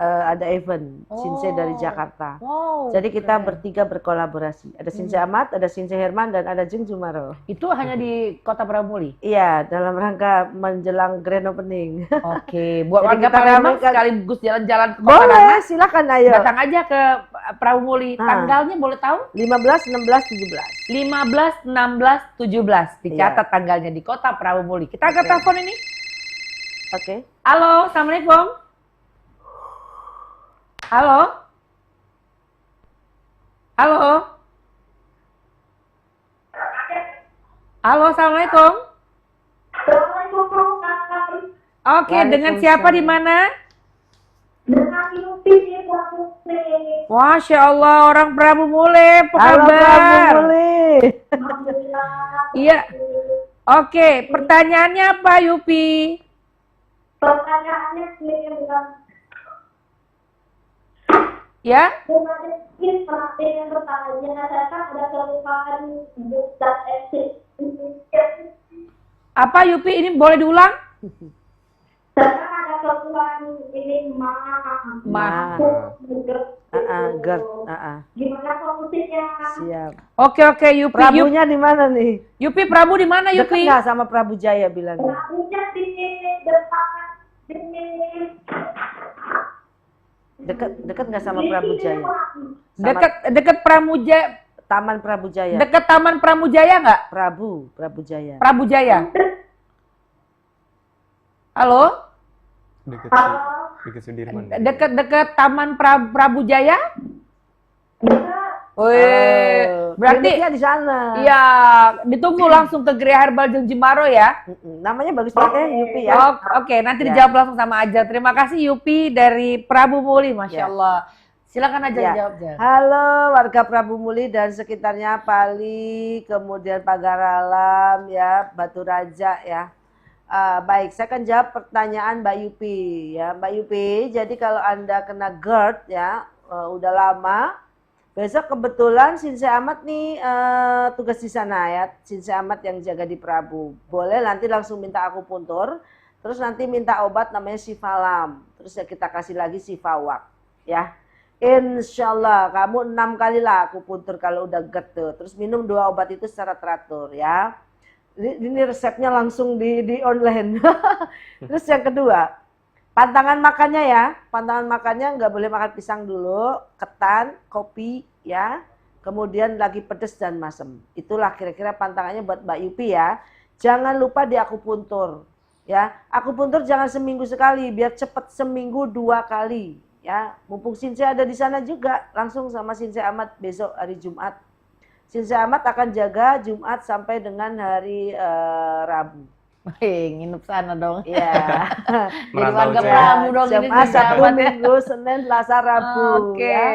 ada event Sinsei dari Jakarta. Wow. Jadi kita keren. bertiga berkolaborasi. Ada Sinsei Ahmad, ada Sinsei Herman, dan ada Jeng Jumaro. Itu hanya di Kota Prabu Muli. Iya, dalam rangka menjelang grand opening. Oke, buat Jadi warga kita Palembang ramaikan- sekaligus jalan-jalan ke Kota Boleh, Nana, silakan ayo. datang aja ke Prabu Muli. Nah. Tanggalnya boleh tahu? 15, 16, 17. 15, 16, 17. Dicatat tanggalnya di Kota Prabu Muli. Kita angkat telepon ini. Oke. Halo, Assalamualaikum. Halo? Halo? Halo, Assalamualaikum. Oke, dengan siapa di mana? Dengan Yupi di Prabu Muli. Masya Allah, orang Prabu Muli, apa Halo kabar? Prabu Muli. Alhamdulillah. Iya. Oke, pertanyaannya apa, Yupi? Pertanyaannya ini bukan Ya? mungkin perhatian pertanyaan saya kan ada kelupaan dan eksis. Apa, Yupi? Ini boleh diulang? Saya ada kelupaan ini Ma. GERD. Gimana solusinya? Siap. Oke, Yupi. Prabunya di mana nih? Yupi, Prabu di mana, Dekat Yupi? nggak sama Prabu Jaya bilangnya? Prabunya di depan di Dekat nggak sama Prabu Jaya? Dekat Pramuja, Taman Prabu Jaya. dekat Taman Pramujaya nggak? Prabu Jaya. Prabu Jaya. Halo? Dekat Sudirman. Dekat Taman Prabu Jaya? Wih, berarti kliniknya di sana. iya, ditunggu langsung ke Geria Herbal Jeng Jumaro ya. Namanya bagus banget ya, Yupi ya. Oke, nanti Ya. dijawab langsung sama Ajeng. Terima kasih Yupi dari Prabu Muli, Masya Ya. Allah. Silakan Ajeng Ya. jawab, Jeng. Halo warga Prabu Muli dan sekitarnya, Pali, kemudian Pagar Alam ya, Batu Raja ya. Baik, saya akan jawab pertanyaan Mbak Yupi ya. Mbak Yupi, jadi kalau Anda kena GERD ya, udah lama, besok kebetulan Sinsei Ahmad nih tugas di sana ya. Sinsei Ahmad yang jaga di Prabu. Boleh nanti langsung minta akupuntur, terus nanti minta obat namanya Sifalam. Terus ya kita kasih lagi Sifawak ya. Insya Allah kamu 6 kali lah akupuntur kalau udah GERD tuh. Terus minum 2 obat itu secara teratur ya. Ini resepnya langsung di online. Terus yang kedua, pantangan makannya ya. Pantangan makannya nggak boleh makan pisang dulu, ketan, kopi ya. kemudian lagi pedes dan masam. Itulah kira-kira pantangannya buat Mbak Yupi ya. Jangan lupa di akupuntur. Ya, akupuntur jangan seminggu sekali, biar cepat seminggu 2 kali. Ya, mumpung Sinsei ada di sana juga, langsung sama Sinsei Ahmad besok hari Jumat. Sinsei Ahmad akan jaga Jumat sampai dengan hari Rabu. Nginep sana dong. Iya. Jadi Merantau warga aja. Pramu dong ini Jumat, Sinsei Sabtu, Ahmad ya. Minggu, Senin, Selasa, Rabu. Oke. Ya.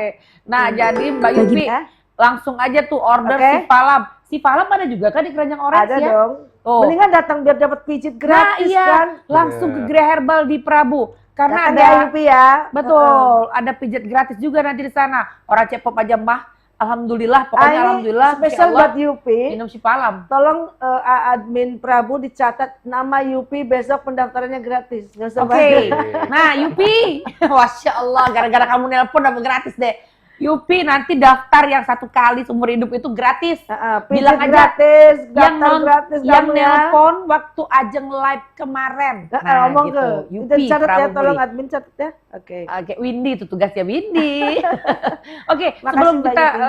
Nah, jadi Mbak Bagi- Yupi Ya. langsung aja tuh order Oke. si Palam. Si Palam ada juga kan di Keranjang Orange Ada ya? dong. Oh. Mendingan datang biar dapat pijit gratis iya. kan. Langsung ke Bener. Gria Herbal di Prabu. Karena Datang ada ya Yupi ya. betul, ada pijat gratis juga nanti di sana. Orang Cepop aja mah. Alhamdulillah, pokoknya Ini alhamdulillah. spesial Insya Allah, buat Yupi. minum si Palam. Tolong admin Prabu dicatat nama Yupi, besok pendaftarannya gratis. Nggak usah Oke. bayar. Nah, Yupi. Masya Allah, gara-gara kamu nelpon dapat gratis deh. Yupi nanti daftar yang 1 kali seumur hidup itu gratis. Pijit Bilang aja gratis, yang daftar gratis yang kamu ya. nelpon waktu Ajeng live kemarin. Ngomong gitu. ke. Kita Yupi, catat ya, Prabu tolong Muli. admin catat ya. Oke. Oke, Windy itu tugasnya Windy. Oke, Makasih, sebelum Mbak kita Yupi.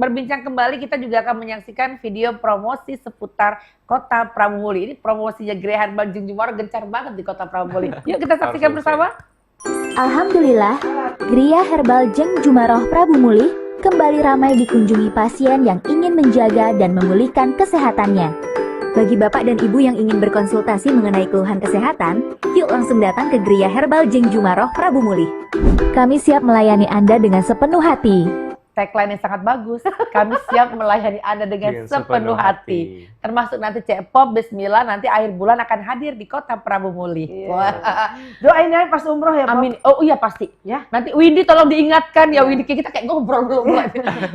berbincang kembali, kita juga akan menyaksikan video promosi seputar Kota Prabu Muli. Ini promosinya Gria Herbal Jungjumaro gencar banget di Kota Prabu Muli. Yuk kita saksikan Harus bersama. Alhamdulillah, Gria Herbal Jeng Jumaroh Prabu Muli kembali ramai dikunjungi pasien yang ingin menjaga dan memulihkan kesehatannya. Bagi bapak dan ibu yang ingin berkonsultasi mengenai keluhan kesehatan, yuk langsung datang ke Gria Herbal Jeng Jumaroh Prabu Muli. Kami siap melayani Anda dengan sepenuh hati. Tagline yang sangat bagus. Kami siap melayani Anda dengan sepenuh hati. Termasuk nanti Cepop, Bismillah, nanti akhir bulan akan hadir di Kota Prabu Muli. Iya. Wah. Doain aja pas umroh ya, Pop. Amin. Oh iya pasti. Ya. Nanti Windy tolong diingatkan ya, Windy, kita kayak ngobrol dulu.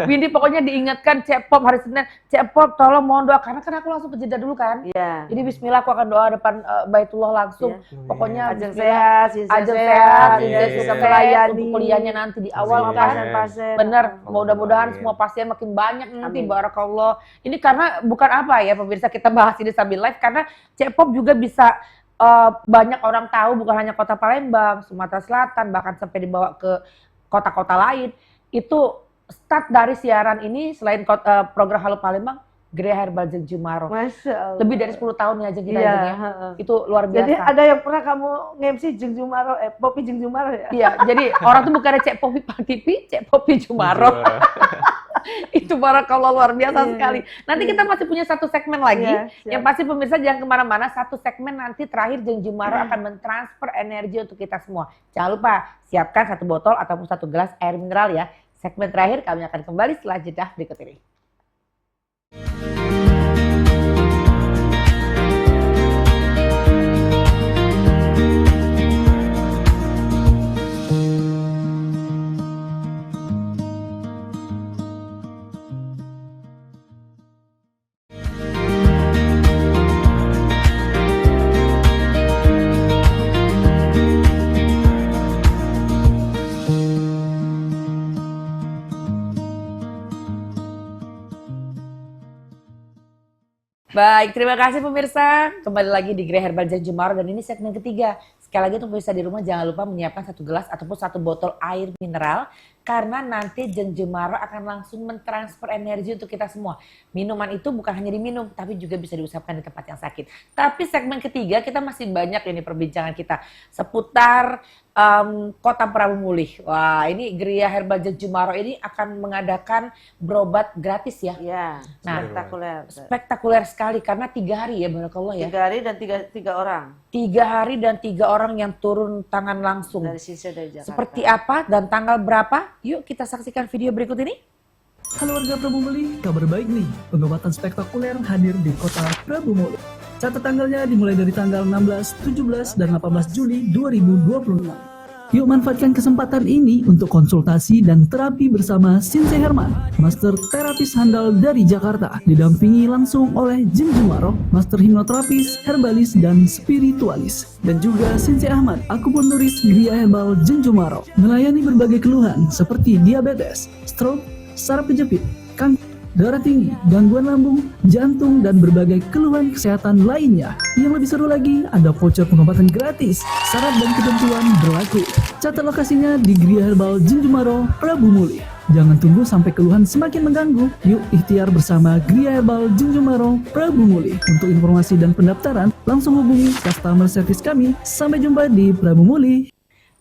Windy pokoknya diingatkan Cepop hari Senin. Cepop tolong mohon doa, karena kan aku langsung ke Jeddah dulu kan. Iya. Jadi Bismillah aku akan doa depan Baitullah langsung. Pokoknya Ajeng Bismillah, sehat, Ajeng sehat, sehat, Amin. Sisa bisa sukses melayani untuk kuliahnya nanti di awal Amin. kan. pasien-pasien. Bener, Amin. mudah-mudahan Amin. semua pasien makin banyak nanti, Amin. barakallah. Ini karena bukan apa ya pemirsa, kita bahas ini sambil live karena Cepop juga bisa banyak orang tahu, bukan hanya Kota Palembang, Sumatera Selatan, bahkan sampai dibawa ke kota-kota lain. Itu start dari siaran ini selain program Halo Palembang, Gria Herbal Jeng Jumaroh. Masya Allah. Lebih dari 10 tahun ya Jeng kita Iya, Jeng ya. heeh. Itu luar biasa. Jadi ada yang pernah kamu nge-MC Jeng Jumaroh, Popi Jeng Jumaroh ya? Iya, jadi orang tuh bukannya Cek Popi Pak TV, Cek Popi Jumaroh. Itu barakallah luar biasa Iya. sekali. Nanti kita masih punya satu segmen lagi. Iya, siap. Yang pasti pemirsa jangan kemana-mana. Satu segmen nanti terakhir Jeng Jumaroh akan mentransfer energi untuk kita semua. Jangan lupa siapkan 1 botol ataupun 1 gelas air mineral ya. Segmen terakhir kami akan kembali setelah jeda berikut ini. Baik, terima kasih pemirsa. Kembali lagi di Gria Herbal Jeng Jumaroh dan ini segmen ketiga. Sekali lagi untuk pemirsa di rumah jangan lupa menyiapkan 1 gelas ataupun 1 botol air mineral karena nanti Jeng Jumaroh akan langsung mentransfer energi untuk kita semua. Minuman itu bukan hanya diminum tapi juga bisa diusapkan di tempat yang sakit. Tapi segmen ketiga kita masih banyak ini perbincangan kita seputar Kota Prabu Muli. Wah, ini Gria Herbal Jeng Jumaroh ini akan mengadakan berobat gratis ya. Iya, Nah, spektakuler. Spektakuler sekali karena 3 hari ya barakallah ya. 3 hari dan 3 orang 3 hari dan 3 orang yang turun tangan langsung. dari Sinsei dari Jakarta. Seperti apa dan tanggal berapa? Yuk kita saksikan video berikut ini. Halo warga Prabu Muli, kabar baik nih. Pengobatan spektakuler hadir di Kota Prabu Muli. Catat tanggalnya dimulai dari tanggal 16, 17, dan 18 Juli 2026. Yuk manfaatkan kesempatan ini untuk konsultasi dan terapi bersama Sinsei Herman, master terapis handal dari Jakarta, didampingi langsung oleh Jeng Jumaroh, master hipnoterapis, herbalis, dan spiritualis. Dan juga Sinsei Ahmad, akupunturis Gria Herbal Jeng Jumaroh, melayani berbagai keluhan seperti diabetes, stroke, saraf kejepit, kanker, darah tinggi, gangguan lambung, jantung, dan berbagai keluhan kesehatan lainnya. Yang lebih seru lagi, ada voucher pengobatan gratis. Syarat dan ketentuan berlaku. Catat lokasinya di Gria Herbal Jinjumaro, Prabu Muli. Jangan tunggu sampai keluhan semakin mengganggu. Yuk ikhtiar bersama Gria Herbal Jinjumaro, Prabu Muli. Untuk informasi dan pendaftaran, langsung hubungi customer service kami. Sampai jumpa di Prabu Muli.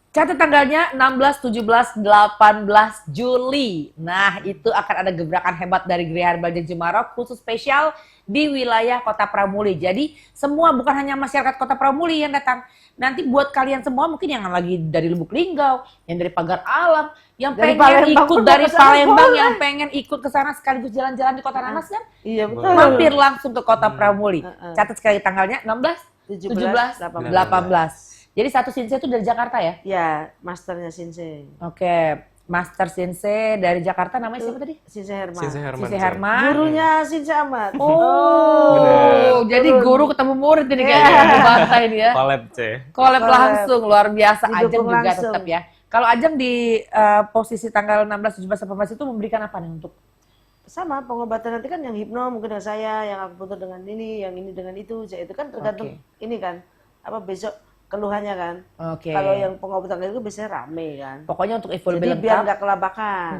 Catat tanggalnya 16, 17, 18 Juli. Nah, itu akan ada gebrakan hebat dari Gria Herbal Jinjumaro khusus spesial di wilayah Kota Pramuli. Jadi, semua bukan hanya masyarakat Kota Pramuli yang datang. Nanti buat kalian semua mungkin yang lagi dari Lubuk Linggau, yang dari Pagar Alam, yang Dari pengen Palembang ikut pun dari mau ke sana Palembang, boleh. yang pengen ikut ke sana sekaligus jalan-jalan di Kota Nanas kan? Iya betul. Mampir langsung ke Kota Pramuli. Heeh. Catat sekali tanggalnya 16, 17, 18. Jadi satu Shinsei itu dari Jakarta ya? Ya, masternya Shinsei. Oke, Master Shinsei dari Jakarta namanya siapa tadi? Shinsei Herman. Shinsei Herman. Gurunya Shinsei Ahmad. Oh, jadi guru ketemu murid ini kayaknya di Bantai ini ya. Collab C. Collab langsung, luar biasa. Didukung Ajeng juga langsung. tetap ya. Kalau Ajeng di posisi tanggal 16, 17, 18 itu memberikan apa nih untuk? Sama pengobatan nanti kan yang hipno mungkin dengan saya, yang aku putar dengan ini, yang ini dengan itu. Itu kan tergantung ini kan. Apa besok keluhannya kan. Oke. Kalau yang pengobatan itu biasanya rame kan. Pokoknya untuk info Jadi lebih biar lengkap. nggak kelabakan.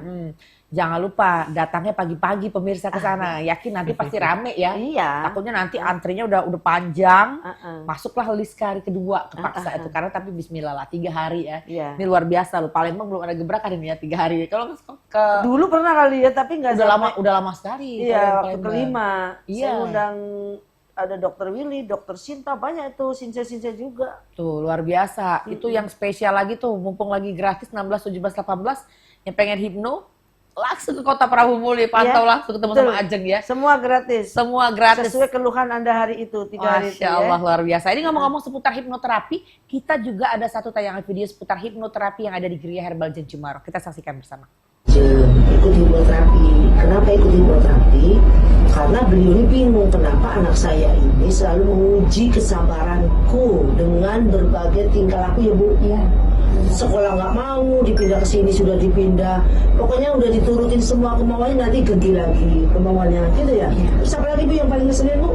Jangan lupa datangnya pagi-pagi pemirsa ke sana. Yakin nanti pasti rame ya. Iya. Takutnya nanti antrinya udah panjang. Heeh. Masuklah list hari kedua kepaksa itu karena tapi Bismillah lah 3 hari ya. Iya. Ini luar biasa loh. Palembang belum ada gebrakan ini ya 3 hari. Kalau ke Dulu pernah kali ya, tapi nggak udah lama sekali. Iya, Palembang. waktu kelima. Iya. Saya undang ada Dokter Willy, Dokter Sinta, banyak itu Shinsei juga. Tuh luar biasa. Itu yang spesial lagi tuh, mumpung lagi gratis 16, 17, 18 yang pengen hipno langsung ke Kota Prabu Muli, pantau Iya, langsung ketemu betul. sama Ajeng ya. Semua gratis. Semua gratis. Sesuai keluhan Anda hari itu, 3 hari itu Masya Allah ya. luar biasa. Ini ngomong-ngomong seputar hipnoterapi, kita juga ada satu tayangan video seputar hipnoterapi yang ada di Gria Herbal Jinjumaro. Kita saksikan bersama. Ikut hipnoterapi. Kenapa ikut hipnoterapi? Karena beliau ini bingung kenapa anak saya ini selalu menguji kesabaranku dengan berbagai tingkah laku ya Bu. Iya. Sekolah nggak mau, dipindah ke sini sudah dipindah. Pokoknya udah diturutin semua kemauannya, nanti ganti lagi kemauannya gitu ya. Terus apa lagi Bu yang paling ngeselin Bu?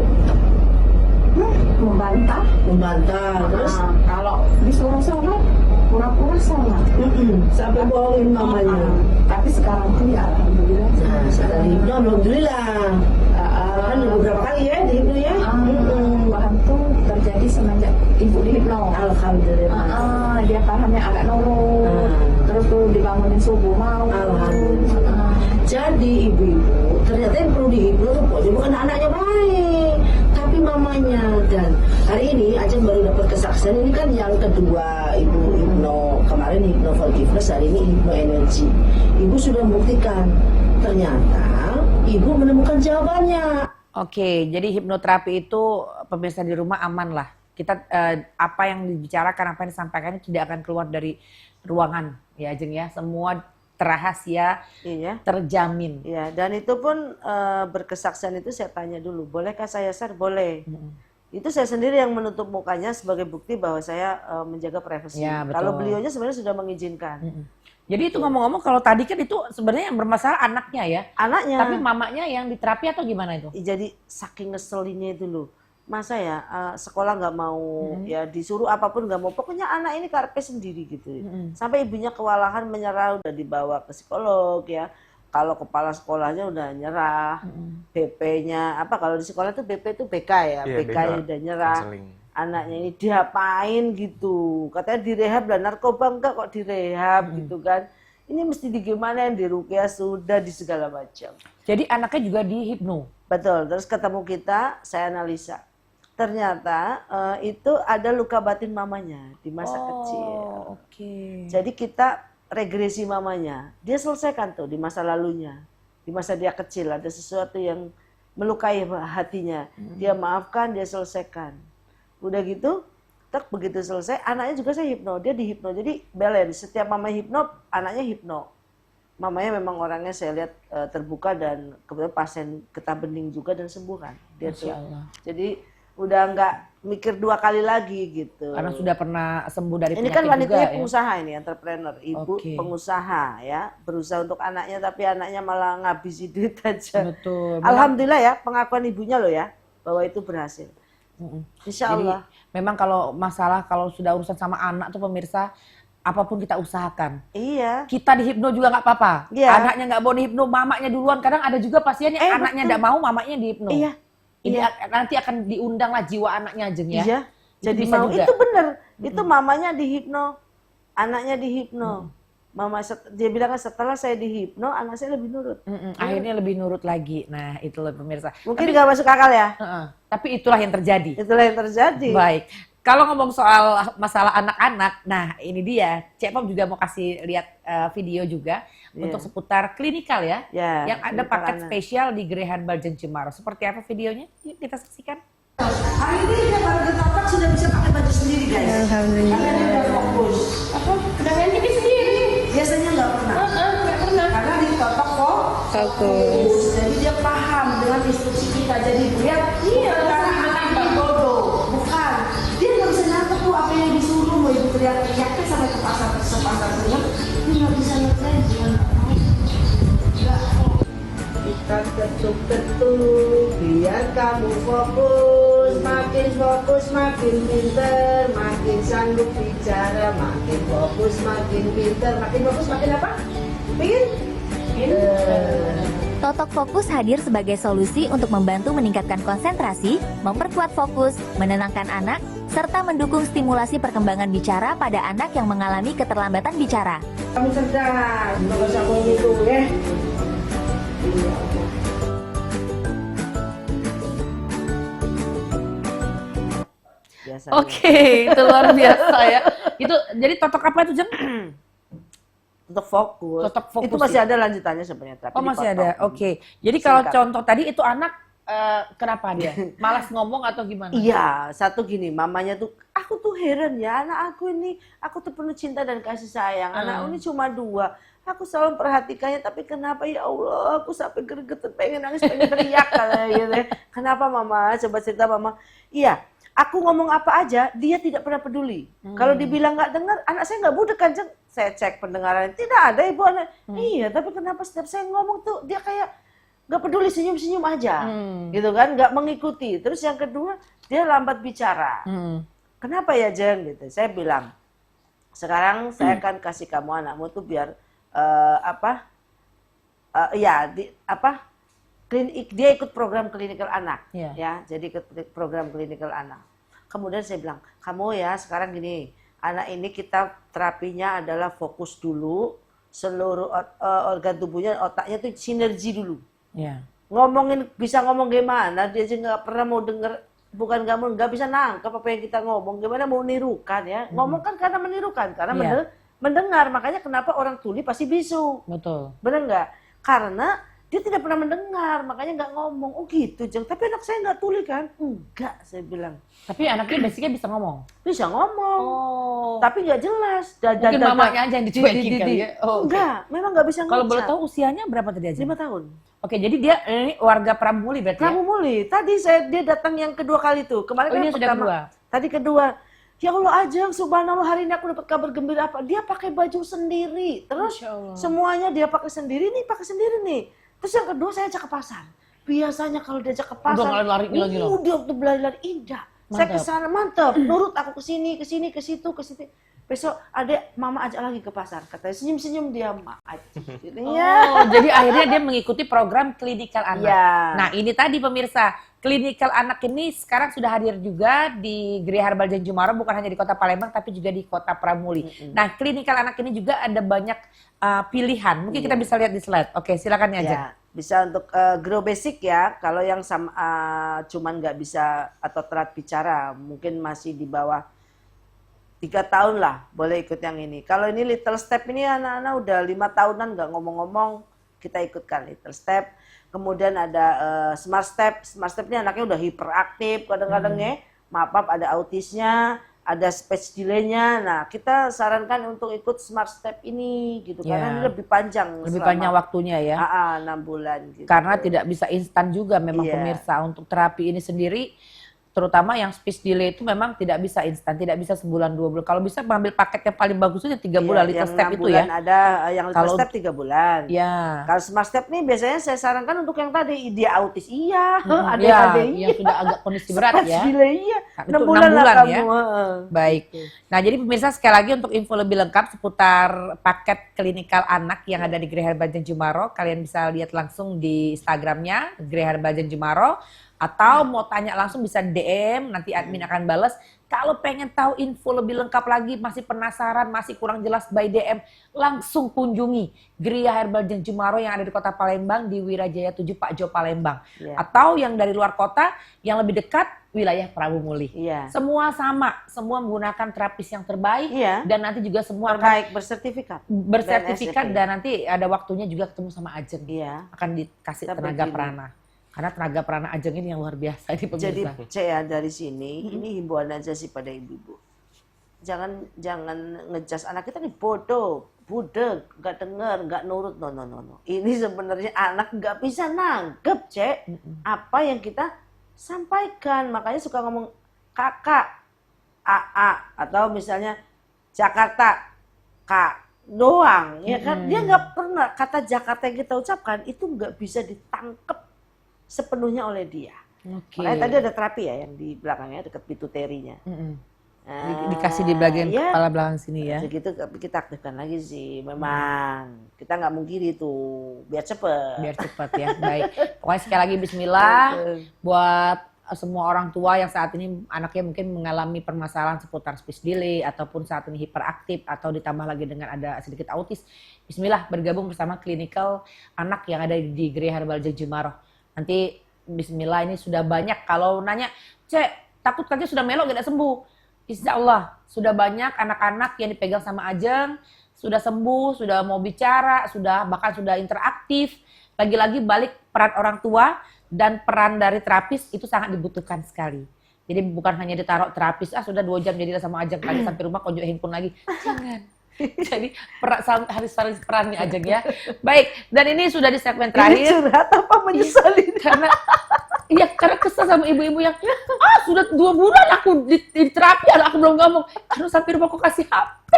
Membantah. Terus Kalau disuruh sholat, pura-pura sholat. sampai bohongin mamanya. Tapi sekarang tuh ya alhamdulillah. Nah, sekarang hipno alhamdulillah. Kan udah beberapa kali ya di hipno ya. Perubahan tuh terjadi semenjak ibu di hipno. Alhamdulillah. Dia pahamnya agak nurut. Terus tuh dibangunin subuh mau. Alhamdulillah. Jadi ibu-ibu ternyata yang perlu dihipno tuh pokoknya bukan anaknya baik, tapi mamanya. Dan hari ini Ajeng baru dapat kesaksian, ini kan yang kedua ibu hipno. Kemarin hipno forgiveness, hari ini hipno energi. Ibu sudah membuktikan ternyata ibu menemukan jawabannya. Oke, jadi hipnoterapi itu pemirsa di rumah aman lah. Kita apa yang dibicarakan, apa yang disampaikan tidak akan keluar dari ruangan ya Ajeng ya. Semua rahasia, Iya. terjamin. Iya, dan itu pun berkesaksian itu saya tanya dulu, bolehkah saya share? Boleh. Itu saya sendiri yang menutup mukanya sebagai bukti bahwa saya menjaga privasi. Ya, betul. Kalau beliaunya sebenarnya sudah mengizinkan. Jadi itu ngomong-ngomong kalau tadi kan itu sebenarnya yang bermasalah anaknya ya. Anaknya. Tapi mamanya yang diterapi atau gimana itu? Jadi saking ngeselinnya itu loh. Masa ya sekolah nggak mau, ya disuruh apapun nggak mau. Pokoknya anak ini karpe sendiri gitu. Sampai ibunya kewalahan menyerah, udah dibawa ke psikolog ya. Kalau kepala sekolahnya udah nyerah, BP-nya apa kalau di sekolah tuh BP itu BK ya, Iya, BK BK. udah nyerah. Counseling. Anaknya ini diapain gitu, katanya direhab lah, narkoba enggak kok direhab gitu kan. Ini mesti di gimana, yang di ruqyah sudah, di segala macam. Jadi anaknya juga di hipno. Betul, terus ketemu kita, saya analisa. Ternyata itu ada luka batin mamanya di masa kecil. Oke. Jadi kita regresi mamanya. Dia selesaikan tuh di masa lalunya. Di masa dia kecil ada sesuatu yang melukai hatinya. Dia maafkan, dia selesaikan. Udah gitu, tak begitu selesai, anaknya juga saya hipno. Dia di hipno. Jadi balance. Setiap mama hipno, anaknya hipno. Mamanya memang orangnya saya lihat terbuka dan kemudian pasien getah bening juga dan sembuh kan. Dia Masya Allah. Jadi udah nggak mikir 2 kali lagi gitu. Karena sudah pernah sembuh dari Ini kan penyakit wanitanya juga, ya. pengusaha ini, entrepreneur, ibu Oke. pengusaha ya, berusaha untuk anaknya tapi anaknya malah ngabisi duit aja. Betul. Alhamdulillah ya, pengakuan ibunya loh ya, bahwa itu berhasil. Insya Jadi Allah. memang kalau sudah urusan sama anak tuh pemirsa, apapun kita usahakan. Iya. Kita dihipno juga nggak apa-apa. Iya. Anaknya nggak mau dihipno, mamanya duluan. Kadang ada juga pasiennya anaknya betul. nggak mau, mamanya dihipno. Iya. Ini Iya. nanti akan diundang lah jiwa anaknya Jeng ya. Iya. Itu Jadi bisa mau juga. itu bener, itu mamanya dihipno, anaknya dihipno. Dia bilang kan setelah saya dihipno, anak saya lebih nurut. Akhirnya lebih nurut lagi. Nah itu loh pemirsa. Mungkin nggak masuk akal ya. Tapi itulah yang terjadi. Itulah yang terjadi. Baik. Kalau ngomong soal masalah anak-anak, nah ini dia. Cek Pop juga mau kasih lihat video juga untuk seputar klinikal ya. Yang ada klinikal paket anak. spesial di Gerehan Barjen Cemaro. Seperti apa videonya? Yuk kita saksikan. Hari ini dia baru ditotok sudah bisa pakai baju sendiri guys. Alhamdulillah. Karena dia udah fokus. Apa? Udah ganti sendiri? Biasanya nggak pernah. Nggak pernah. Karena ditotok kok fokus. Jadi dia paham dengan instruksi kita. Jadi dia karena anaknya bodoh. Bukan. Dia nggak bisa nangkep tuh apa yang disuruh. Mau ibu teriak-teriaknya sampai ke pasar punya. Dia nggak bisa ngerti. Kita ketuk-ketuk biar kamu fokus, makin pinter, makin sanggup bicara, makin fokus, makin pinter, makin fokus, makin apa? Totok Fokus hadir sebagai solusi untuk membantu meningkatkan konsentrasi, memperkuat fokus, menenangkan anak, serta mendukung stimulasi perkembangan bicara pada anak yang mengalami keterlambatan bicara. Kamu cerdas, nggak usah ngomong itu ya. Biasanya. Oke, itu luar biasa ya. Itu jadi totok apa itu Jeng? Untuk fokus. Totok fokus Itu masih ya? ada lanjutannya sebenarnya. Tapi Oh masih dipotong. ada. Oke. Jadi kalau Singkat. contoh tadi itu anak kenapa dia? Malas ngomong atau gimana? Iya, satu gini, mamanya tuh, aku tuh heran ya, anak aku ini, aku tuh penuh cinta dan kasih sayang. Anak ini cuma 2, aku selalu perhatikannya, tapi kenapa ya Allah, aku sampai gregetan, pengen nangis, pengen teriak, kayak gitu. Kenapa mama? Coba cerita mama. Iya, aku ngomong apa aja, dia tidak pernah peduli. Kalau dibilang nggak dengar, anak saya nggak budek kan, saya cek pendengaran, tidak ada ibu anak. Iya, tapi kenapa setiap saya ngomong tuh, dia kayak nggak peduli, senyum-senyum aja, gitu kan, nggak mengikuti. Terus yang kedua, dia lambat bicara. Kenapa ya Jeng? Gitu. Saya bilang, sekarang saya akan kasih kamu anakmu tuh biar dia ikut program klinikal anak, ya, jadi ikut program klinikal anak. Kemudian saya bilang, kamu ya sekarang gini, anak ini kita terapinya adalah fokus dulu, seluruh organ tubuhnya, otaknya tuh sinergi dulu. Iya. Ngomongin bisa ngomong gimana, dia aja nggak pernah mau denger, bukan nggak bisa nangkep apa yang kita ngomong, gimana mau nirukan ya, ngomong kan karena menirukan, karena mendengar, makanya kenapa orang tuli pasti bisu. Betul. Bener nggak? Karena dia tidak pernah mendengar, makanya nggak ngomong. Oh gitu Jeng, tapi anak saya nggak tuli kan? Enggak, saya bilang. Tapi anaknya basicnya bisa ngomong? Bisa ngomong, tapi nggak jelas. Mungkin mamanya aja yang dicuekin kali ya? Oh, enggak, memang nggak bisa ngecap. Kalau boleh tahu usianya berapa tadi aja? 5 tahun. Oke, jadi dia ini warga Pramuli berarti ya? Pramuli. Tadi dia datang yang kedua kali tuh. Kemarin Oh, ini kan sudah pertama. kedua? Tadi kedua. Ya Allah Ajeng, subhanallah hari ini aku dapat kabar gembira apa? Dia pakai baju sendiri. Terus semuanya dia pakai sendiri nih, Terus yang kedua saya ajak ke pasar. Biasanya kalau diajak ke pasar, udah lari gila-gila. Udah berlari-lari indah. Saya ke sana mantep, nurut aku ke sini, ke situ. Besok adek mama ajak lagi ke pasar. Katanya senyum-senyum dia, Oh, jadi akhirnya dia mengikuti program klinikal anak. Ya. Nah, ini tadi pemirsa, klinikal anak ini sekarang sudah hadir juga di Gereja Barjen Cemaro, bukan hanya di Kota Palembang tapi juga di Kota Pramuli. Nah, klinikal anak ini juga ada banyak pilihan. Mungkin kita bisa lihat di slide. Oke, silakan ya, Jeng. Bisa untuk grow basic ya. Kalau yang cuman nggak bisa atau telat bicara, mungkin masih di bawah 3 tahun lah boleh ikut yang ini. Kalau ini little step ini anak-anak udah 5 tahunan nggak ngomong-ngomong, kita ikutkan little step. Kemudian ada smart step. Smart step ini anaknya udah hiperaktif kadang-kadang ya. Maaf ada autisnya, ada speech delay-nya. Nah kita sarankan untuk ikut smart step ini gitu. Karena ini lebih panjang. Lebih panjang waktunya ya. 6 bulan gitu. Karena tidak bisa instan juga memang pemirsa untuk terapi ini sendiri. terutama yang speech delay itu memang tidak bisa instan, tidak bisa sebulan 2 bulan. Kalau bisa mengambil paket yang paling bagus itu 3 bulan, little yang step 6 itu bulan ya. ada, yang little Kalau step 3 bulan. Ya. Kalau smart step nih biasanya saya sarankan untuk yang tadi, dia autis iya, ADHD Ya, iya. yang sudah agak kondisi berat Speech ya. delay iya. Nah, 6 itu bulan 6 lah bulan kamu. ya. Baik. Nah, jadi pemirsa sekali lagi untuk info lebih lengkap seputar paket klinikal anak yang ada di Gereja Herbal Jemaro, kalian bisa lihat langsung di Instagramnya Gereja Herbal Jemaro, atau mau tanya langsung bisa DM, nanti admin akan balas. Kalau pengen tahu info lebih lengkap lagi, masih penasaran, masih kurang jelas by DM, langsung kunjungi Gereja Herbal Jemaro yang ada di Kota Palembang di Wirajaya 7 Pak Jo Palembang. Atau yang dari luar kota yang lebih dekat wilayah Prabu Muli. Semua sama, semua menggunakan terapis yang terbaik dan nanti juga semua terbaik bersertifikat dan nanti ada waktunya juga ketemu sama Ajeng. Akan dikasih Kita tenaga begini. perana. Karena tenaga perana Ajeng ini yang luar biasa di pemirsa. Jadi saya dari sini ini himbauan aja sih pada ibu-ibu. Jangan ngejudge anak kita nih bodoh, budek, nggak dengar, nggak nurut, no. Ini sebenarnya anak nggak bisa nangkep, Cek, apa yang kita sampaikan. Makanya suka ngomong kakak, AA, atau misalnya Jakarta, Kak doang, ya kan? Dia nggak pernah kata Jakarta yang kita ucapkan itu nggak bisa ditangkep sepenuhnya oleh dia. Makanya tadi ada terapi ya yang di belakangnya dekat pituterinya. Dikasih di bagian kepala belakang sini ya. Begitu kita aktifkan lagi sih. Memang kita nggak mungkiri tuh biar cepet. Biar cepat ya. Baik. Pokoknya sekali lagi Bismillah buat semua orang tua yang saat ini anaknya mungkin mengalami permasalahan seputar speech delay ataupun saat ini hiperaktif atau ditambah lagi dengan ada sedikit autis. Bismillah bergabung bersama klinikal anak yang ada di Gereja Herbal Jemaro. Nanti Bismillah ini sudah banyak. Kalau nanya, Cek, takut kaki sudah melok gak sembuh. Insya Allah sudah banyak anak-anak yang dipegang sama Ajeng, sudah sembuh, sudah mau bicara, bahkan sudah interaktif. Lagi-lagi balik peran orang tua dan peran dari terapis itu sangat dibutuhkan sekali. Jadi bukan hanya ditaruh terapis, sudah 2 jam jadilah sama Ajeng tadi sampai rumah konjuk handphone lagi. Jangan. Jadi harus perannya Ajeng ya. Baik, dan ini sudah di segmen terakhir. Ini curhat apa menyesali? Karena kesel sama ibu-ibu yang sudah 2 bulan aku di terapi, aku belum ngomong. Aduh sampai rumah kok kasih HP.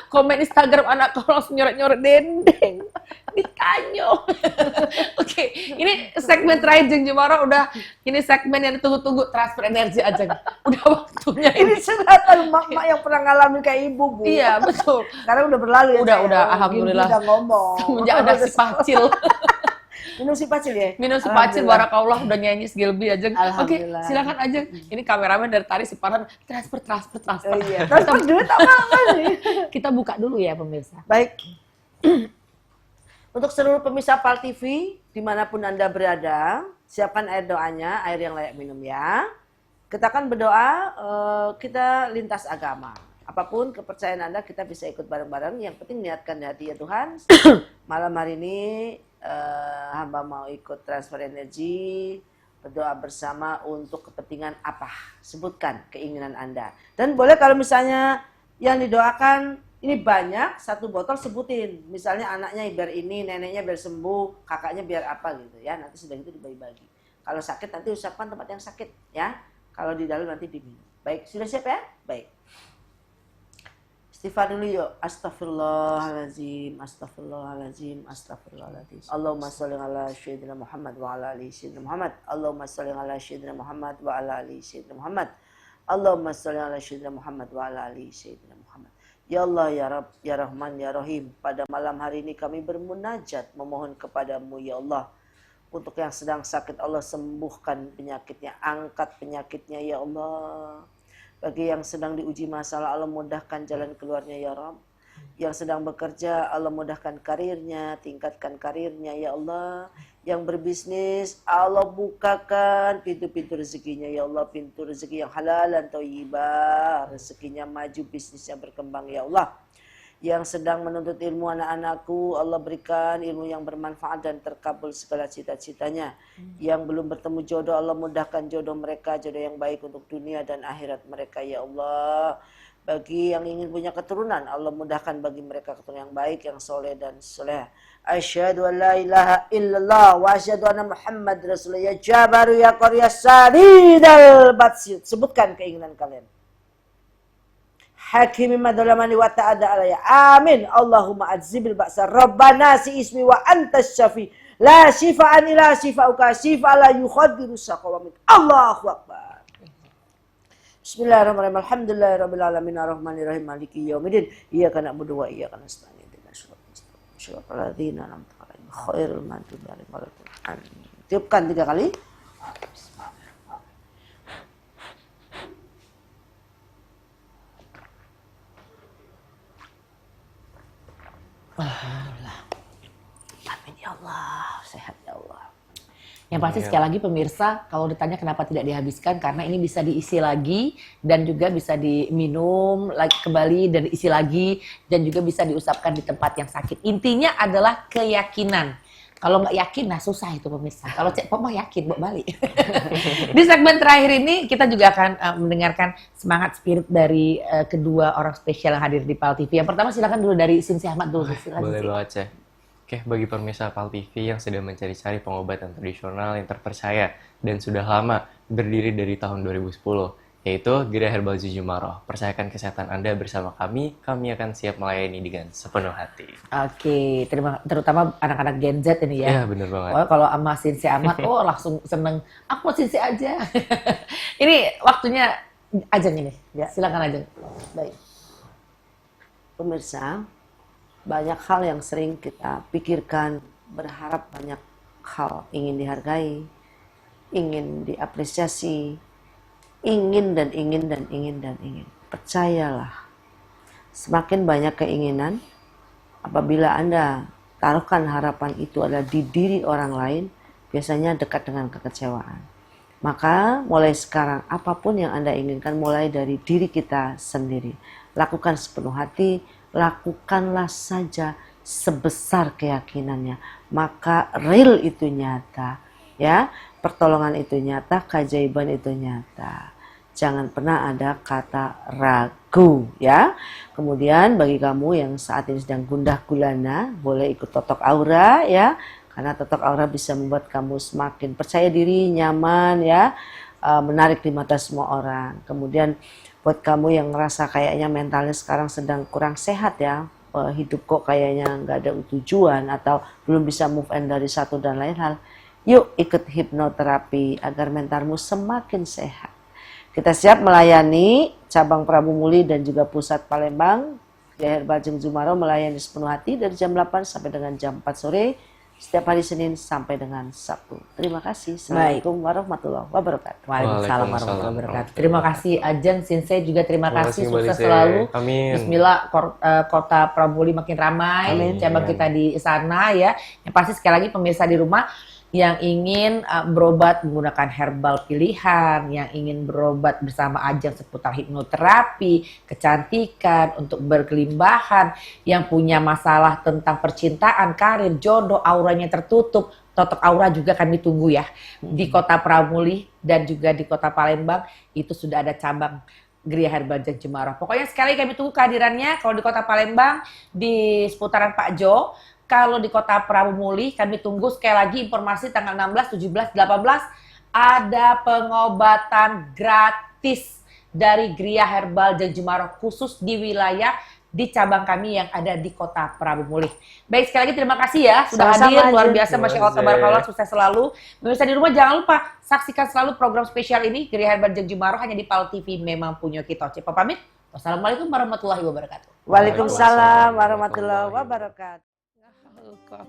Komen Instagram anak kalau langsung nyoret-nyoret dendeng. Ditanya. Oke, ini segmen terakhir Jeng Jemaro udah, ini segmen yang ditunggu-tunggu, transfer energi aja. Udah waktunya ini curhatan mak-mak yang pernah ngalamin kayak ibu, Bu. Iya, betul. Karena udah berlalu ya. Udah alhamdulillah. Udah ngomong. Semenjak ada si Pacil. Minum si Pacil ya? Minum si Pacil, barakallah udah nyanyi segilbi Ajeng. Oke, Alhamdulillah. silakan Ajeng. Ini kameramen dari tadi si Farhan transfer. Oh iya, transfer duit apa nih? Kita buka dulu ya pemirsa. Baik. Untuk seluruh pemirsa PAL TV, dimanapun Anda berada, siapkan air doanya, air yang layak minum ya. Kita akan berdoa, kita lintas agama. Apapun kepercayaan Anda, kita bisa ikut bareng-bareng. Yang penting niatkan di hati ya Tuhan. Malam hari ini hamba mau ikut transfer energi, berdoa bersama untuk kepentingan apa? Sebutkan keinginan Anda. Dan boleh kalau misalnya yang didoakan ini banyak, 1 botol sebutin. Misalnya anaknya biar ini, neneknya biar sembuh, kakaknya biar apa gitu ya. Nanti sudah itu dibagi-bagi. Kalau sakit nanti usahakan tempat yang sakit ya. Kalau di dalam nanti diminum. Baik, sudah siap ya? Baik. Istighfar dulu yuk. Astaghfirullahaladzim, astaghfirullahaladzim, astaghfirullahaladzim. Allahumma sholli ala sayyidina Muhammad wa ala ali sayyidina Muhammad. Allahumma sholli ala sayyidina Muhammad wa ala ali sayyidina Muhammad. Allahumma sholli ala sayyidina Muhammad wa ala ali sayyidina Muhammad. Ya Allah, ya Rabb, ya Rahman, ya Rahim. Pada malam hari ini kami bermunajat memohon kepadamu ya Allah. Untuk yang sedang sakit Allah sembuhkan penyakitnya, angkat penyakitnya ya Allah. Bagi yang sedang diuji masalah Allah mudahkan jalan keluarnya ya Rabb. Yang sedang bekerja Allah mudahkan karirnya, tingkatkan karirnya ya Allah. Yang berbisnis Allah bukakan pintu-pintu rezekinya ya Allah, pintu rezeki yang halal dan thayyibah, rezekinya maju, bisnisnya berkembang ya Allah. Yang sedang menuntut ilmu anak-anakku Allah berikan ilmu yang bermanfaat dan terkabul segala cita-citanya. Yang belum bertemu jodoh Allah mudahkan jodoh mereka, jodoh yang baik untuk dunia dan akhirat mereka ya Allah. Bagi yang ingin punya keturunan Allah mudahkan bagi mereka keturunan yang baik, yang soleh dan soleh. Asyhadu an la ilaha illallah wa asyhadu anna Muhammad Rasulullah. Ya Jabaru ya Qarya Sadidal Batsyut. Sebutkan keinginan kalian. Hakimi madalamani wa ta'ada alaya. Amin. Allahumma adzibil ba'sa. Rabbana si ismi wa antas syafi. La syifa'an ila syifa'uka. Syifa la yukhadiru saqawamik. Allahu Akbar. Bismillahirrahmanirrahim. Alhamdulillahirabbil alamin arrahmanirrahim maliki yaumiddin. Iyyaka na'budu wa iyyaka nasta'in. Ihdinas siratal ladzina an'amta 'alaihim ghairil maghdubi 'alaihim waladdallin. Tiupkan 3 kali. Amin ya Allah, sehat ya Allah. Yang pasti sekali lagi pemirsa, kalau ditanya kenapa tidak dihabiskan, karena ini bisa diisi lagi dan juga bisa diminum lagi kembali dan diisi lagi dan juga bisa diusapkan di tempat yang sakit. Intinya adalah keyakinan. Kalau nggak yakin, nah susah itu pemirsa. Kalau cek mau yakin, bawa balik. Di segmen terakhir ini kita juga akan mendengarkan semangat spirit dari kedua orang spesial yang hadir di PAL TV. Yang pertama silakan dulu dari Sinsi Ahmad dulu. Silakan, Boleh Sinsi. banget, Ceh. Oke, bagi pemirsa PAL TV yang sedang mencari-cari pengobatan tradisional yang terpercaya dan sudah lama berdiri dari tahun 2010, yaitu Gria Herbal Jujumaroh. Percayakan kesehatan Anda bersama kami akan siap melayani dengan sepenuh hati. Oke, terutama anak-anak Gen Z ini ya. Iya, bener banget. Oh, kalau sama Sinsi Ahmad, langsung seneng. Aku mau Sinsi aja. Ini waktunya Ajeng ini. Ya, silakan Ajeng. Baik. Pemirsa, banyak hal yang sering kita pikirkan, berharap banyak hal, ingin dihargai, ingin diapresiasi, ingin dan ingin dan ingin dan ingin. Percayalah, semakin banyak keinginan, apabila Anda taruhkan harapan itu adalah di diri orang lain, biasanya dekat dengan kekecewaan. Maka mulai sekarang, apapun yang Anda inginkan, mulai dari diri kita sendiri. Lakukan sepenuh hati, lakukanlah saja sebesar keyakinannya. Maka real itu nyata, ya. Pertolongan itu nyata, keajaiban itu nyata. Jangan pernah ada kata ragu, ya. Kemudian bagi kamu yang saat ini sedang gundah gulana, boleh ikut totok aura, ya. Karena totok aura bisa membuat kamu semakin percaya diri, nyaman, ya. Menarik di mata semua orang. Kemudian buat kamu yang ngerasa kayaknya mentalnya sekarang sedang kurang sehat, ya. Hidup kok kayaknya nggak ada tujuan atau belum bisa move on dari satu dan lain hal. Yuk ikut hipnoterapi agar mentalmu semakin sehat. Kita siap melayani cabang Prabu Muli dan juga pusat Palembang. Gria Herbal Jujumaroh melayani sepenuh hati dari jam 8 sampai dengan jam 4 sore. Setiap hari Senin sampai dengan Sabtu. Terima kasih. Assalamualaikum warahmatullahi wabarakatuh. Waalaikumsalam warahmatullahi wabarakatuh. Terima kasih Ajeng, Sinse juga terima kasih. Sukses Mbak Lise. selalu. Amin. Bismillah, kota Prabu Muli makin ramai. Amin. Cabang Amin. kita di sana ya. Yang pasti sekali lagi pemirsa di rumah yang ingin berobat menggunakan herbal pilihan, yang ingin berobat bersama Ajeng seputar hipnoterapi, kecantikan, untuk berkelimbahan, yang punya masalah tentang percintaan, karir, jodoh, auranya tertutup, totok aura juga kami tunggu ya. Di kota Prabu Muli dan juga di kota Palembang itu sudah ada cabang Gria Herbal Jujumaroh. Pokoknya sekali kami tunggu kehadirannya. Kalau di kota Palembang di seputaran Pak Jo. Kalau di kota Prabu Muli, kami tunggu sekali lagi informasi tanggal 16, 17, 18 ada pengobatan gratis dari Gria Herbal Jujumaroh khusus di wilayah di cabang kami yang ada di kota Prabu Muli. Baik, sekali lagi terima kasih ya sudah hadir, luar biasa, Masya Allah, tabarakallah, sukses selalu. Pemirsa di rumah jangan lupa saksikan selalu program spesial ini Gria Herbal Jujumaroh hanya di PAL TV, memang punya kita. Cepat pamit. Wassalamualaikum warahmatullahi wabarakatuh. Waalaikumsalam warahmatullahi wabarakatuh. God.